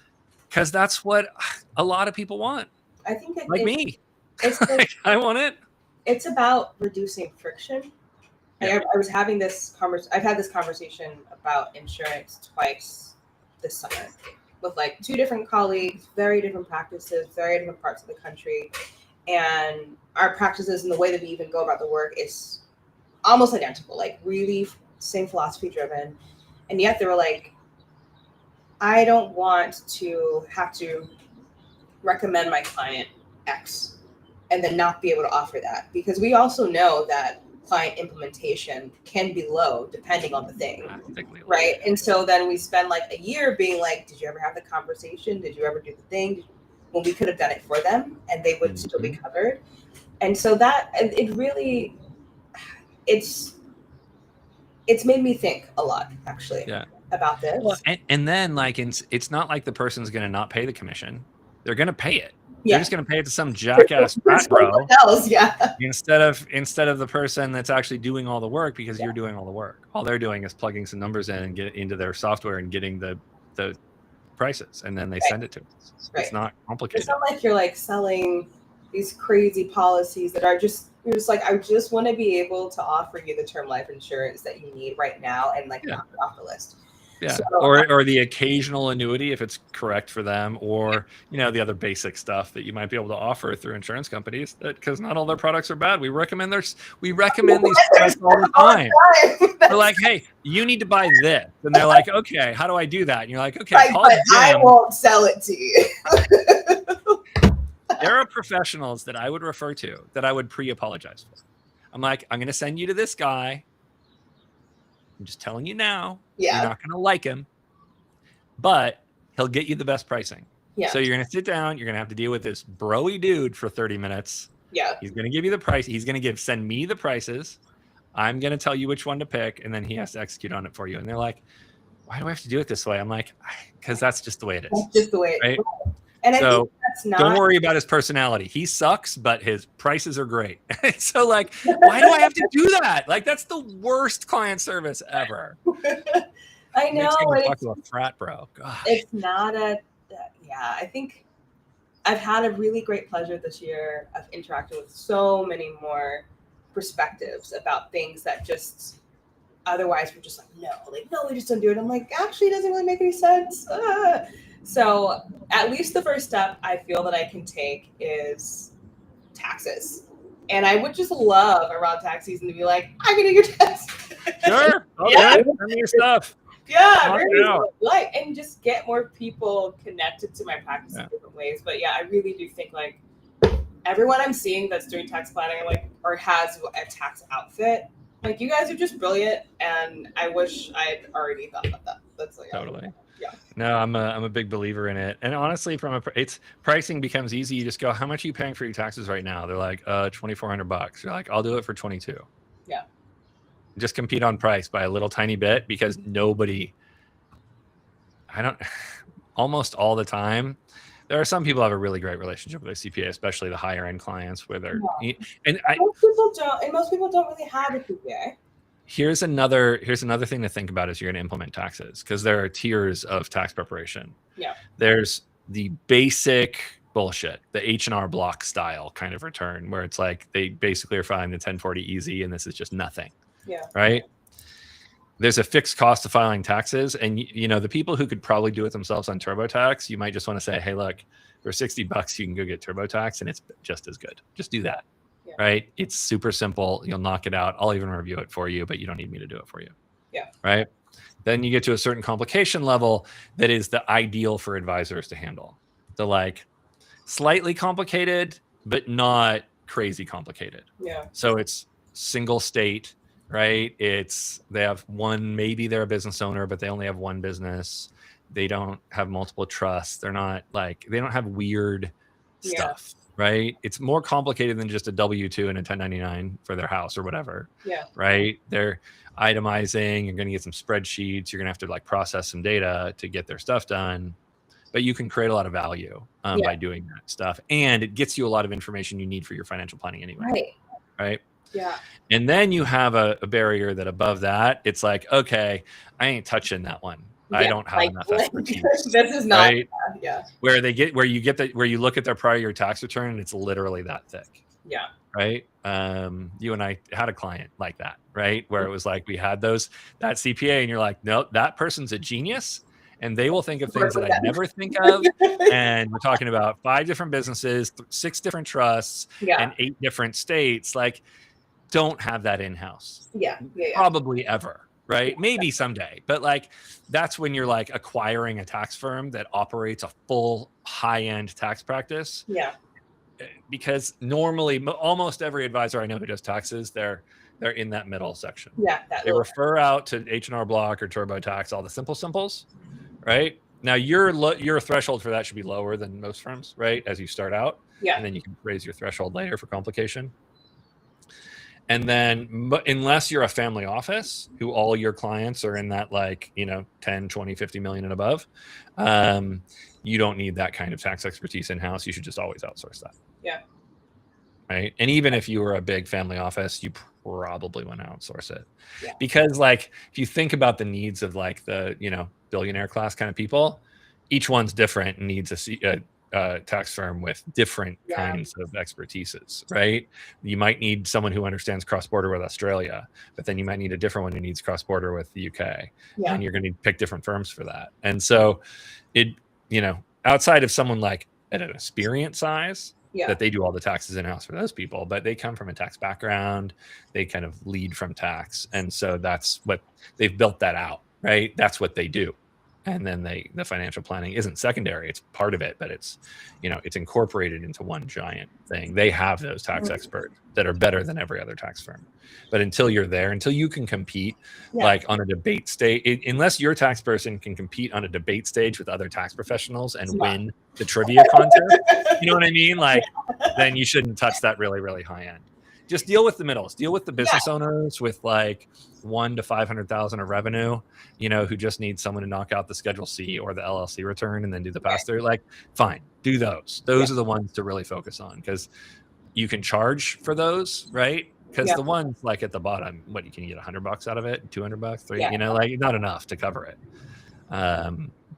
because that's what a lot of people want. I think like me. It's I want it. It's about reducing friction. I was having this I've had this conversation about insurance twice this summer with like two different colleagues, very different practices, very different parts of the country. And our practices and the way that we even go about the work is almost identical, like really same philosophy driven. And yet they were like, I don't want to have to recommend my client X and then not be able to offer that, because we also know that client implementation can be low depending on the thing, right? And so then we spend like a year being like, did you ever have the conversation? Did you ever do the thing? When we could have done it for them and they would still be covered. And so it really, it's made me think a lot actually about this. Well, and then like, it's not like the person's going to not pay the commission. They're going to pay it. Yeah. They're just going to pay it to some jackass frat bro else, instead of the person that's actually doing all the work, because you're doing all the work. All they're doing is plugging some numbers in and get into their software and getting the prices, and then they send it to us. It's not complicated. It's not like you're like selling these crazy policies that are just, you're just like, I just want to be able to offer you the term life insurance that you need right now and like knock it off the list. Yeah. So, or the occasional annuity if it's correct for them, or the other basic stuff that you might be able to offer through insurance companies, because not all their products are bad. We recommend these products all the time. They're like, hey, you need to buy this, and they're like, okay, how do I do that? And you're like, okay, call Jim. I won't sell it to you. There are professionals that I would refer to that I would pre-apologize for. I'm like, I'm going to send you to this guy. I'm just telling you now, you're not going to like him, but he'll get you the best pricing. Yeah. So you're going to sit down. You're going to have to deal with this broy dude for 30 minutes. Yeah. He's going to give you the price. He's going to send me the prices. I'm going to tell you which one to pick, and then he has to execute on it for you. And they're like, why do I have to do it this way? I'm like, because that's just the way it is. That's just the way it is. Right? And I think that's not. Don't worry about his personality. He sucks, but his prices are great. So, like, why do I have to do that? Like, that's the worst client service ever. I know. Talk to a frat bro. God. It's not I think I've had a really great pleasure this year of interacting with so many more perspectives about things that just otherwise we're just like, no, we just don't do it. I'm like, actually, it doesn't really make any sense. So at least the first step I feel that I can take is taxes. And I would just love around tax season to be like, I'm gonna do your tax. Sure. Okay. Yeah. Send me your stuff. Yeah, Knock very it out. like, and just get more people connected to my practice in different ways. But yeah, I really do think like everyone I'm seeing that's doing tax planning, like, or has a tax outfit, like, you guys are just brilliant, and I wish I'd already thought about that. That's like Totally. Yeah. No, I'm a big believer in it. And honestly, it's pricing becomes easy. You just go, how much are you paying for your taxes right now? They're like, $2,400. You're like, I'll do it for 22. Yeah. Just compete on price by a little tiny bit, because almost all the time, there are some people who have a really great relationship with their CPA, especially the higher end clients where they're, most people don't really have a CPA. Here's another thing to think about as you're going to implement taxes, because there are tiers of tax preparation. Yeah. There's the basic bullshit, the H&R Block style kind of return, where it's like they basically are filing the 1040 easy and this is just nothing. Yeah. Right. There's a fixed cost of filing taxes, and the people who could probably do it themselves on TurboTax, you might just want to say, hey, look, for $60 you can go get TurboTax and it's just as good. Just do that. Yeah. Right. It's super simple. You'll knock it out. I'll even review it for you, but you don't need me to do it for you. Yeah. Right. Then you get to a certain complication level that is the ideal for advisors to handle. The like slightly complicated, but not crazy complicated. Yeah. So it's single state, right? They have one, maybe they're a business owner, but they only have one business. They don't have multiple trusts. They don't have weird stuff, right? It's more complicated than just a W-2 and a 1099 for their house or whatever. Yeah. Right. They're itemizing. You're going to get some spreadsheets. You're going to have to like process some data to get their stuff done. But you can create a lot of value by doing that stuff. And it gets you a lot of information you need for your financial planning anyway. Right. Yeah. And then you have a barrier that above that, it's like, okay, I ain't touching that one. I don't have enough expertise. This is not right? Where you look at their prior year tax return and it's literally that thick. Yeah. Right. You and I had a client like that, right? Where it was like we had that CPA and you're like, no, that person's a genius. And they will think of things that I never think of. And we're talking about 5 different businesses, 6 different trusts, and 8 different states. Like, don't have that in-house. Yeah. Probably ever, right? Maybe someday. But like, that's when you're like acquiring a tax firm that operates a full high-end tax practice. Yeah. Because normally, almost every advisor I know who does taxes, they're in that middle section. Yeah. They refer out to H&R Block or TurboTax, all the simples. Right now, your threshold for that should be lower than most firms, right? As you start out, and then you can raise your threshold later for complication. And then, unless you're a family office, who all your clients are in that 10, 20, 50 million and above, you don't need that kind of tax expertise in house. You should just always outsource that. Yeah. Right. And even if you were a big family office, you probably want to outsource it, because if you think about the needs of the billionaire class kind of people, each one's different and needs a tax firm with different kinds of expertises, right? You might need someone who understands cross-border with Australia, but then you might need a different one who needs cross-border with the UK, and you're going to pick different firms for that. And so outside of someone like at an experience size, that they do all the taxes in-house for those people, but they come from a tax background, they kind of lead from tax. And so that's what they've built that out, right? That's what they do. And then the financial planning isn't secondary, it's part of it, but it's incorporated into one giant thing. They have those tax experts that are better than every other tax firm. But until you're there, until you can compete on a debate stage, unless your tax person can compete on a debate stage with other tax professionals and win the trivia contest, you know what I mean? Then you shouldn't touch that really, really high end. Just deal with the middles, deal with the business owners with 1 to 500,000 of revenue, who just need someone to knock out the Schedule C or the LLC return and then do the pass through. Fine, do those. Those are the ones to really focus on, because you can charge for those, right? Because the ones at the bottom, can you get $100 out of it? $200, $300, not enough to cover it.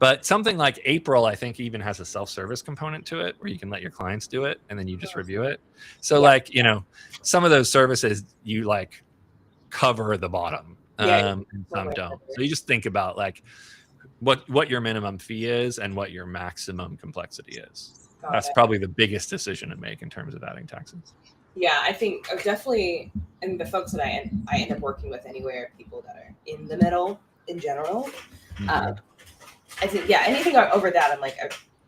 But something like April, I think, even has a self-service component to it where you can let your clients do it and then you just review it. So like, you know, some of those services you like cover the bottom, and some don't. So you just think about like what your minimum fee is and what your maximum complexity is. That's probably the biggest decision to make in terms of adding taxes. Yeah, I think definitely, and the folks that I end up working with anyway are people that are in the middle in general. I think, yeah, anything over that, I'm like,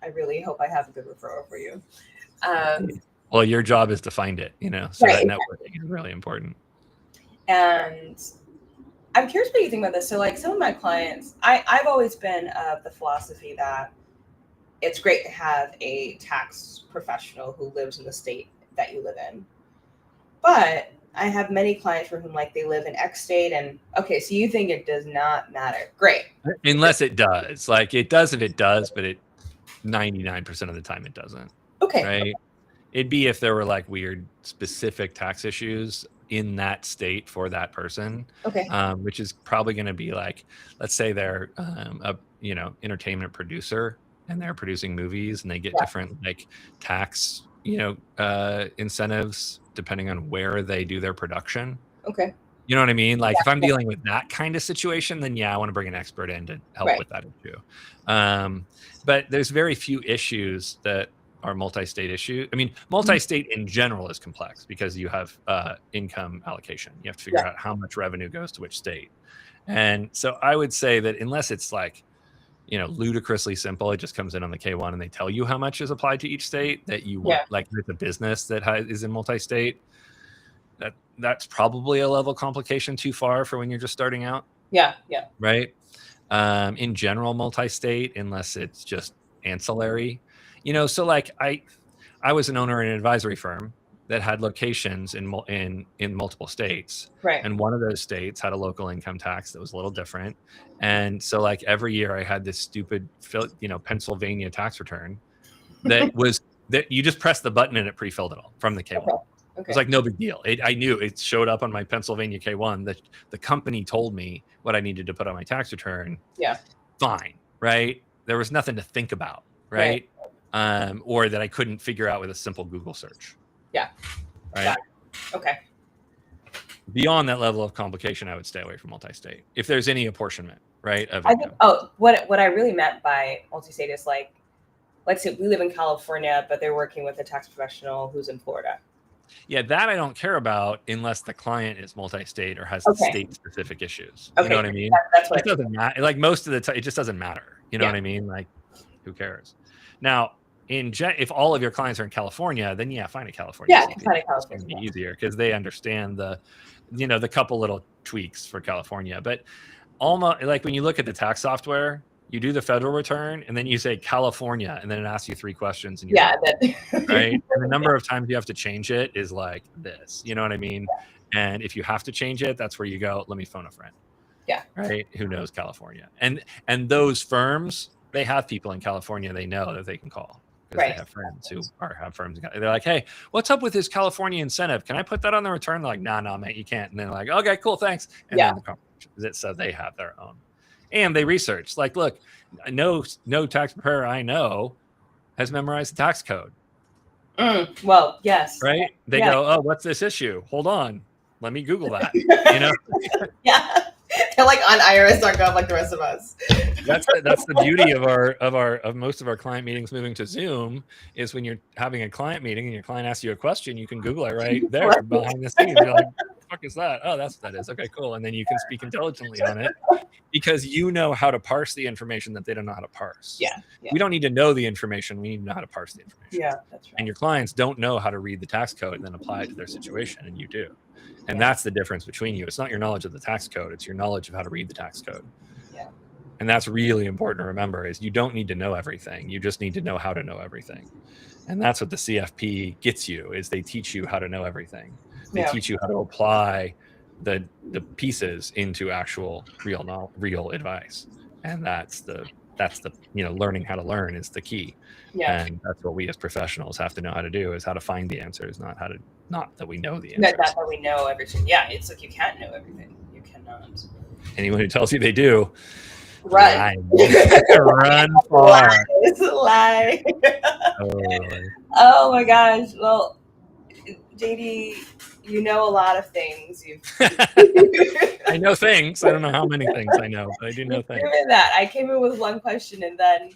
I really hope I have a good referral for you. Well, your job is to find it, you know, so that networking is really important. And I'm curious what you think about this. So like some of my clients, I've always been of the philosophy that it's great to have a tax professional who lives in the state that you live in. But I have many clients for whom like they live in X state and okay, so you think it does not matter. Great. Unless it does. Like it does if it does, but it 99% of the time it doesn't. Okay. Right? It'd be if there were like weird specific tax issues in that state for that person. Okay. Which is probably going to be like, let's say they're a entertainment producer and they're producing movies and they get different like tax incentives depending on where they do their production. Okay. You know what I mean? Like if I'm dealing with that kind of situation, then I want to bring an expert in to help with that issue. But there's very few issues that are multi-state issues. I mean, multi-state in general is complex because you have income allocation. You have to figure out how much revenue goes to which state. And so I would say that unless it's like, ludicrously simple, it just comes in on the K1 and they tell you how much is applied to each state that you want, like it's a business that is in multi-state. That's probably a level complication too far for when you're just starting out. Yeah. Right. In general, multi-state, unless it's just ancillary, so like I was an owner in an advisory firm that had locations in multiple states. Right. And one of those states had a local income tax that was a little different. And so like every year I had this stupid, Pennsylvania tax return that was that you just press the button and it pre-filled it all from the K1. Okay. It was like no big deal. I knew it showed up on my Pennsylvania K1 that the company told me what I needed to put on my tax return. Yeah. Fine. Right. There was nothing to think about. Right. Or that I couldn't figure out with a simple Google search. Yeah. Right. Yeah. Okay. Beyond that level of complication, I would stay away from multi-state if there's any apportionment, right? I think. What I really meant by multi-state is like, let's say we live in California, but they're working with a tax professional who's in Florida. Yeah, that I don't care about unless the client is multi-state or has state-specific issues. Okay. You know what I mean? That's what it doesn't matter. Like most of the time, it just doesn't matter. You know what I mean? Like, who cares? Now, if all of your clients are in California, then find a California. Yeah, find a California. It's be easier because they understand the couple little tweaks for California. But almost like when you look at the tax software, you do the federal return and then you say California, and then it asks you 3 questions. And right. And the number of times you have to change it is like this. You know what I mean? Yeah. And if you have to change it, that's where you go, let me phone a friend. Yeah. Right. Who knows California? And those firms, they have people in California they know that they can call. They have friends who have firms. They're like, hey, what's up with this California incentive? Can I put that on the return? They're like, no, mate, you can't. And then they're like, okay, cool, thanks. And then the conversation. So they have their own. And they research. Like, look, no tax preparer I know has memorized the tax code. Well, yes. Right? They go, oh, what's this issue? Hold on. Let me Google that. Yeah. They're like on IRS.gov like the rest of us. That's the beauty of most of our client meetings moving to Zoom is when you're having a client meeting and your client asks you a question, you can Google it right there behind the scenes. You're like, what the fuck is that? Oh, that's what that is. Okay, cool. And then you can speak intelligently on it because you know how to parse the information that they don't know how to parse. Yeah. We don't need to know the information. We need to know how to parse the information. Yeah, that's right. And your clients don't know how to read the tax code and then apply it to their situation, and you do. And that's the difference between you. It's not your knowledge of the tax code. It's your knowledge of how to read the tax code. Yeah. And that's really important to remember is you don't need to know everything. You just need to know how to know everything. And that's what the CFP gets you is they teach you how to know everything. They teach you how to apply the pieces into actual real advice. And that's the learning how to learn is the key. Yeah. And that's what we as professionals have to know how to do is how to find the answers, not that we know the answers. Not that we know everything. Yeah, it's like you can't know everything. You cannot. Anyone who tells you they do, Run. Run far. It's a lie. Totally. Oh my gosh. Well, JD, you know a lot of things. I know things. I don't know how many things I know, but I do know things. Given that, I came in with one question, and then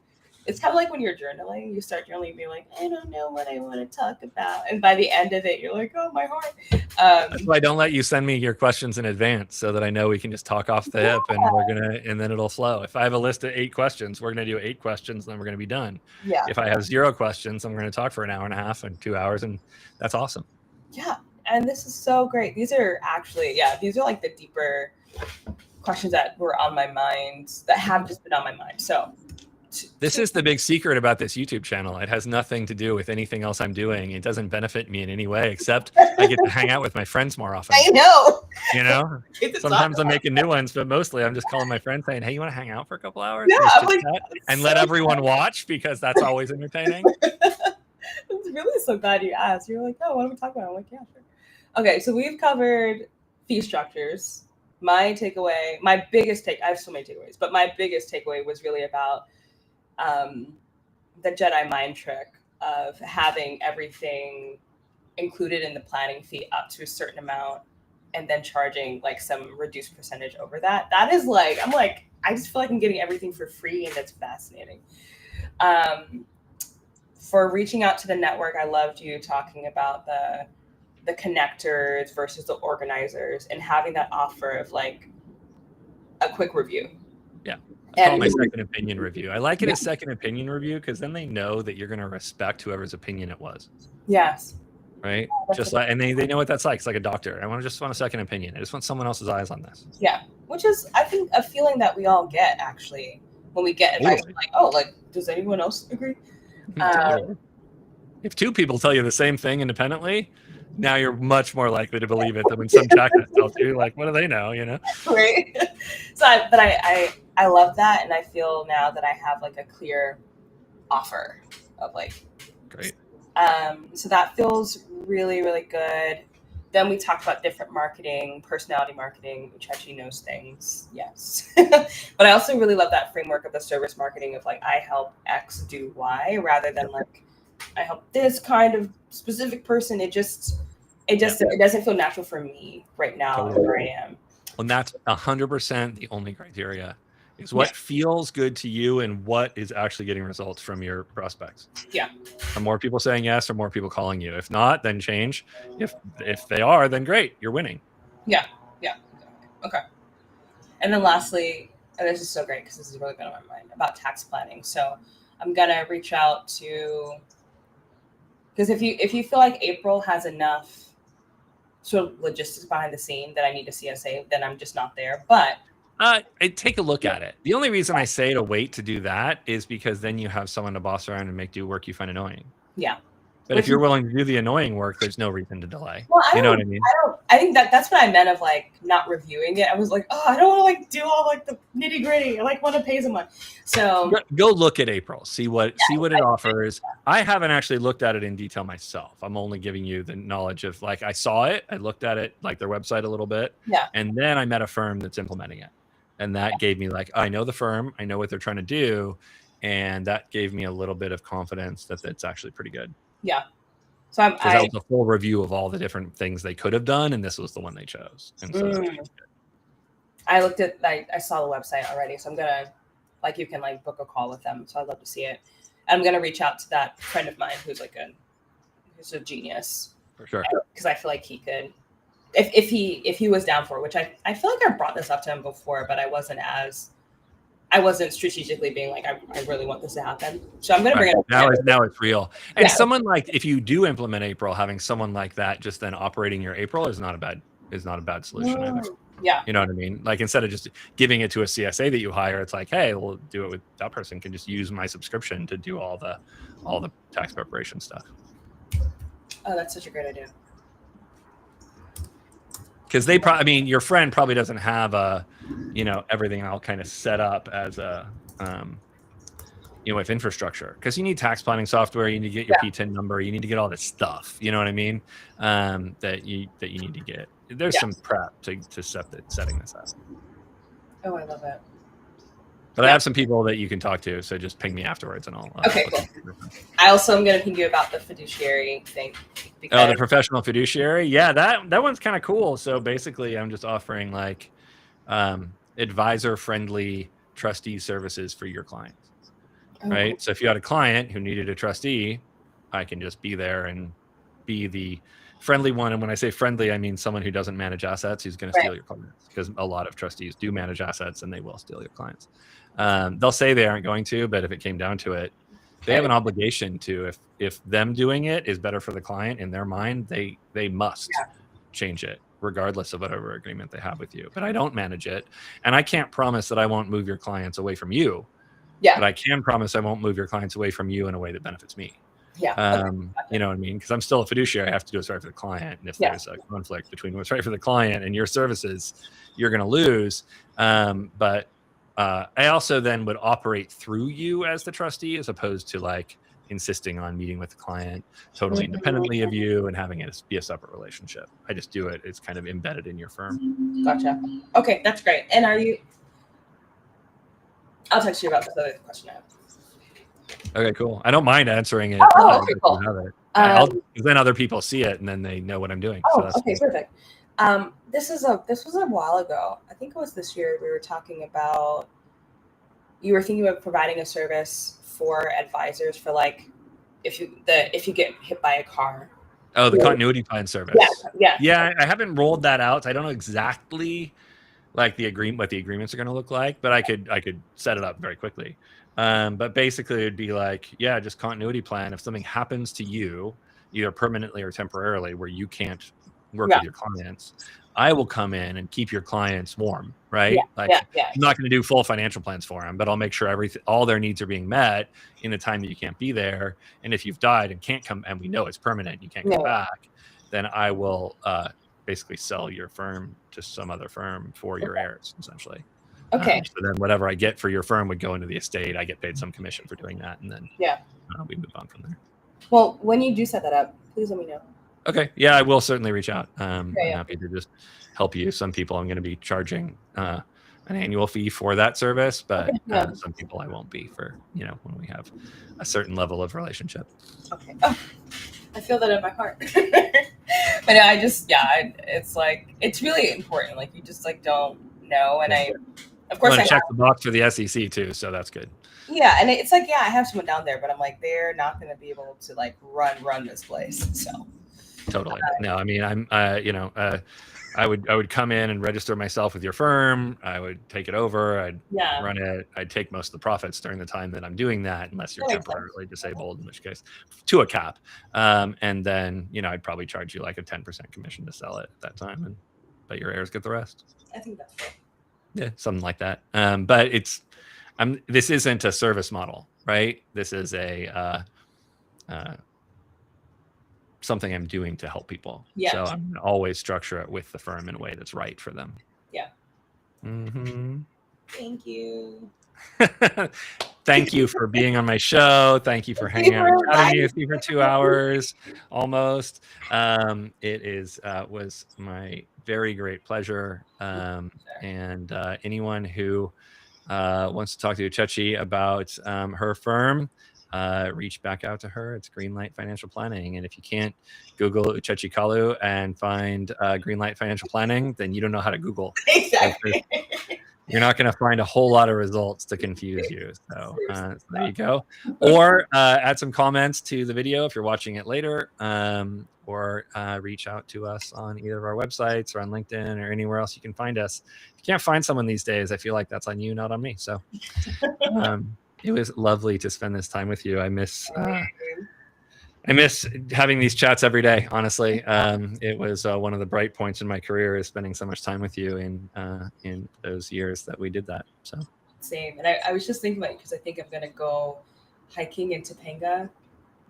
it's kind of like when you're journaling. You start journaling, and be like, I don't know what I want to talk about, and by the end of it, you're like, oh, my heart. That's why I don't let you send me your questions in advance, so that I know we can just talk off the hip, and then it'll flow. If I have a list of 8 questions, we're gonna do 8 questions, then we're gonna be done. Yeah. If I have 0 questions, I'm gonna talk for an hour and a half and 2 hours, and that's awesome. Yeah, and this is so great. These are actually, these are like the deeper questions that were on my mind, that have just been on my mind. So this is the big secret about this YouTube channel. It has nothing to do with anything else I'm doing. It doesn't benefit me in any way, except I get to hang out with my friends more often. I know. You know, sometimes I'm making new ones, but mostly I'm just calling my friends saying, hey, you want to hang out for a couple hours? Yeah, I'm like, and let everyone watch, because that's always entertaining. I'm really so glad you asked. You're like, oh, what are we talking about? I'm like, yeah, sure. Okay, so we've covered fee structures. My takeaway, I have so many takeaways, but my biggest takeaway was really about the Jedi mind trick of having everything included in the planning fee up to a certain amount, and then charging like some reduced percentage over that. That is like, I'm like, I just feel like I'm getting everything for free, and that's fascinating. For reaching out to the network, I loved you talking about the connectors versus the organizers, and having that offer of like a quick review. Yeah. I call my second opinion review. I like it as second opinion review, because then they know that you're going to respect whoever's opinion it was. Yes. Right. Just like, and they know what that's like. It's like a doctor. I just want a second opinion. I just want someone else's eyes on this. Yeah. Which is, I think, a feeling that we all get actually when we get advice. Totally. Like, oh, like, does anyone else agree? Totally. If 2 people tell you the same thing independently, now you're much more likely to believe it than when some checklist tells you, like, what do they know, you know? Right. So, I love that, and I feel now that I have like a clear offer of like. Great. So that feels really, really good. Then we talked about different marketing, personality marketing. Uchechi knows things, yes. But I also really love that framework of the service marketing of like, I help X do Y, rather than like, I help this kind of specific person. It doesn't feel natural for me right now, totally. Where I am. And that's 100% the only criteria, is what feels good to you and what is actually getting results from your prospects. Yeah. Are more people saying yes, or more people calling you? If not, then change. If they are, then great, you're winning. Yeah. Okay. And then lastly, and this is so great because this has really been on my mind, about tax planning. So I'm gonna reach out to, because if you feel like April has enough sort of logistics behind the scene that I need to CSA, then I'm just not there. But I take a look at it. The only reason I say to wait to do that is because then you have someone to boss around and make do work you find annoying. Yeah. But if you're willing to do the annoying work, there's no reason to delay. Well, you know what I mean? I think that's what I meant of like not reviewing it. I was like, oh, I don't want to like do all like the nitty gritty. I like want to pay someone. So go look at April. See what it offers. I haven't actually looked at it in detail myself. I'm only giving you the knowledge of like, I saw it. I looked at it, like their website a little bit. Yeah. And then I met a firm that's implementing it. And that gave me like, I know the firm. I know what they're trying to do. And that gave me a little bit of confidence that it's actually pretty good. Yeah. So that was a full review of all the different things they could have done, and this was the one they chose. And so I looked at, I saw the website already, so I'm gonna, like, you can like book a call with them. So I'd love to see it. I'm gonna reach out to that friend of mine who's who's a genius, for sure, because I feel like he could, if he was down for it, which I feel like I brought this up to him before, but I wasn't strategically being like, I really want this to happen. So I'm going to bring it up. Now it's real. And someone like, if you do implement April, having someone like that just then operating your April is not a bad solution either. Yeah. You know what I mean? Like, instead of just giving it to a CSA that you hire, it's like, hey, we'll do it with that person can just use my subscription to do all the tax preparation stuff. Oh, that's such a great idea. Because your friend probably doesn't have everything all kind of set up as a, with infrastructure. Because you need tax planning software, you need to get your PTIN number, you need to get all this stuff. You know what I mean? That you need to get. There's some prep to setting this up. Oh, I love it. But I have some people that you can talk to, so just ping me afterwards, and I'll. Okay, cool. I also am going to ping you about the fiduciary thing. Oh, the professional fiduciary. Yeah, that one's kind of cool. So basically, I'm just offering like advisor-friendly trustee services for your clients, right? Cool. So if you had a client who needed a trustee, I can just be there and be the friendly one. And when I say friendly, I mean someone who doesn't manage assets who's going to steal your clients, because a lot of trustees do manage assets and they will steal your clients. They'll say they aren't going to, but if it came down to it, they have an obligation to, if them doing it is better for the client in their mind, they must change it regardless of whatever agreement they have with you. But I don't manage it, and I can't promise that I won't move your clients away from you. But I can promise I won't move your clients away from you in a way that benefits me. You know what I mean? Because I'm still a fiduciary. I have to do what's right for the client. And if there's a conflict between what's right for the client and your services, you're going to lose. But I also then would operate through you as the trustee, as opposed to like insisting on meeting with the client totally independently of you and having it be a separate relationship. I just do it. It's kind of embedded in your firm. Gotcha. Okay, that's great. And I'll text you about this other question I have. Okay, cool. I don't mind answering it. Oh, okay, cool. Because then other people see it and then they know what I'm doing. Oh, so okay, cool. Perfect. This was a while ago. I think it was this year. We were talking about, you were thinking about providing a service for advisors for like if you get hit by a car. Oh, the continuity plan service. Yeah. I haven't rolled that out. So I don't know exactly like what the agreements are going to look like, but I could set it up very quickly. But basically it'd be like, just continuity plan. If something happens to you, either permanently or temporarily, where you can't work with your clients, I will come in and keep your clients warm, right? I'm not going to do full financial plans for them, but I'll make sure all their needs are being met in the time that you can't be there. And if you've died and can't come, and we know it's permanent, you can't come back, then I will basically sell your firm to some other firm for your heirs, essentially. Okay. So then whatever I get for your firm would go into the estate. I get paid some commission for doing that, and then we move on from there. Well, when you do set that up, please let me know. Okay. Yeah, I will certainly reach out. I'm happy to just help you. Some people I'm going to be charging an annual fee for that service, but some people I won't be for, when we have a certain level of relationship. Okay. Oh, I feel that in my heart. But it's like, it's really important. Like, you just like don't know. And of course, I check the box for the SEC too. So that's good. Yeah. And it's like, I have someone down there, but I'm like, they're not going to be able to like run this place. So. Totally. No, I mean, I'm, I would come in and register myself with your firm. I would take it over. I'd run it. I'd take most of the profits during the time that I'm doing that, unless you're temporarily disabled, in which case to a cap. And then, I'd probably charge you like a 10% commission to sell it at that time, but your heirs get the rest. I think that's fair. Yeah, something like that. But this isn't a service model, right? This is something I'm doing to help people. So I'm going to always structure it with the firm in a way that's right for them. Yeah. Mm-hmm. Thank you. Thank you for being on my show. Thank you for hanging out and chatting with me for 2 hours almost. It was my very great pleasure. And anyone who wants to talk to Uchechi about her firm, reach back out to her. It's Greenlight Financial Planning. And if you can't Google Uchechi Kalu and find Greenlight Financial Planning, then you don't know how to Google. Exactly. You're not going to find a whole lot of results to confuse you. So there you go. Or add some comments to the video if you're watching it later, or reach out to us on either of our websites or on LinkedIn or anywhere else you can find us. If you can't find someone these days, I feel like that's on you, not on me. So it was lovely to spend this time with you. I miss having these chats every day. Honestly, it was one of the bright points in my career, is spending so much time with you in those years that we did that. So same. And I was just thinking about it because I think I'm gonna go hiking in Topanga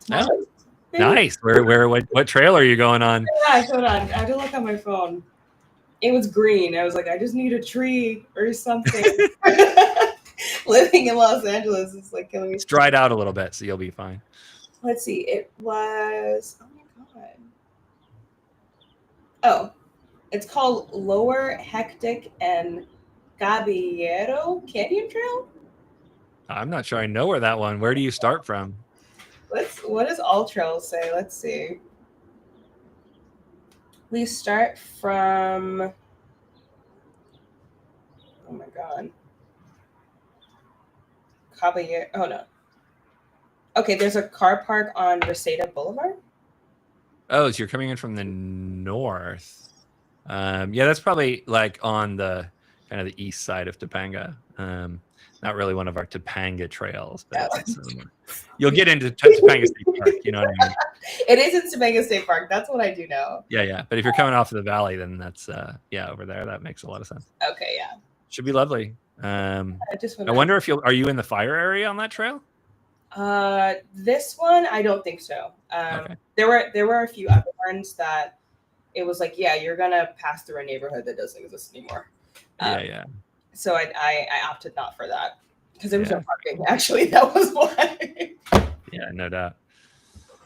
tomorrow. Oh, nice. What trail are you going on? Hold on. I had to look on my phone. It was green. I was like, I just need a tree or something. Living in Los Angeles is like killing me. It's dried out a little bit, so you'll be fine. Let's see. It was, oh my God. Oh, it's called Lower Hectic and Caballero Canyon Trail. I'm not sure I know where that one. Where do you start from? What does all trails say? Let's see. We start from, oh my God. Caballero. Oh no. Okay, there's a car park on Reseda Boulevard. Oh, so you're coming in from the north. Yeah, that's probably like on the kind of the east side of Topanga. Not really one of our Topanga trails, but it's you'll get into Topanga State Park. You know what I mean? It is in Topanga State Park. That's what I do know. Yeah. But if you're coming off of the valley, then that's over there. That makes a lot of sense. Okay, yeah. Should be lovely. I I wonder if are you in the fire area on that trail? This one, I don't think so. Okay. There were a few other ones that it was like, yeah, you're gonna pass through a neighborhood that doesn't exist anymore. Yeah. So I opted not for that because there was no parking. Actually, that was why. Yeah, no doubt.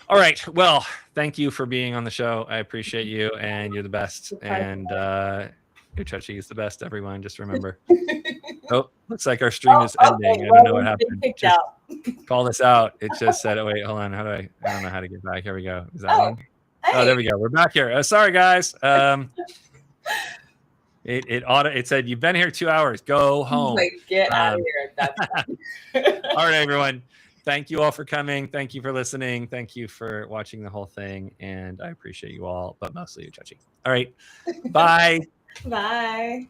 All right. Well, thank you for being on the show. I appreciate you, and you're the best. And Uchechi is the best. Everyone, just remember. Oh, looks like our stream is ending. I don't know what happened. Just call this out. It just said, "Oh wait, hold on. How do I don't know how to get back. Here we go. Is that one? Hey. Oh, there we go. We're back here. Sorry, guys. It said you've been here 2 hours. Go home. Like, get out of here. That's all right, everyone. Thank you all for coming. Thank you for listening. Thank you for watching the whole thing, and I appreciate you all, but mostly Uchechi. All right, bye. Bye.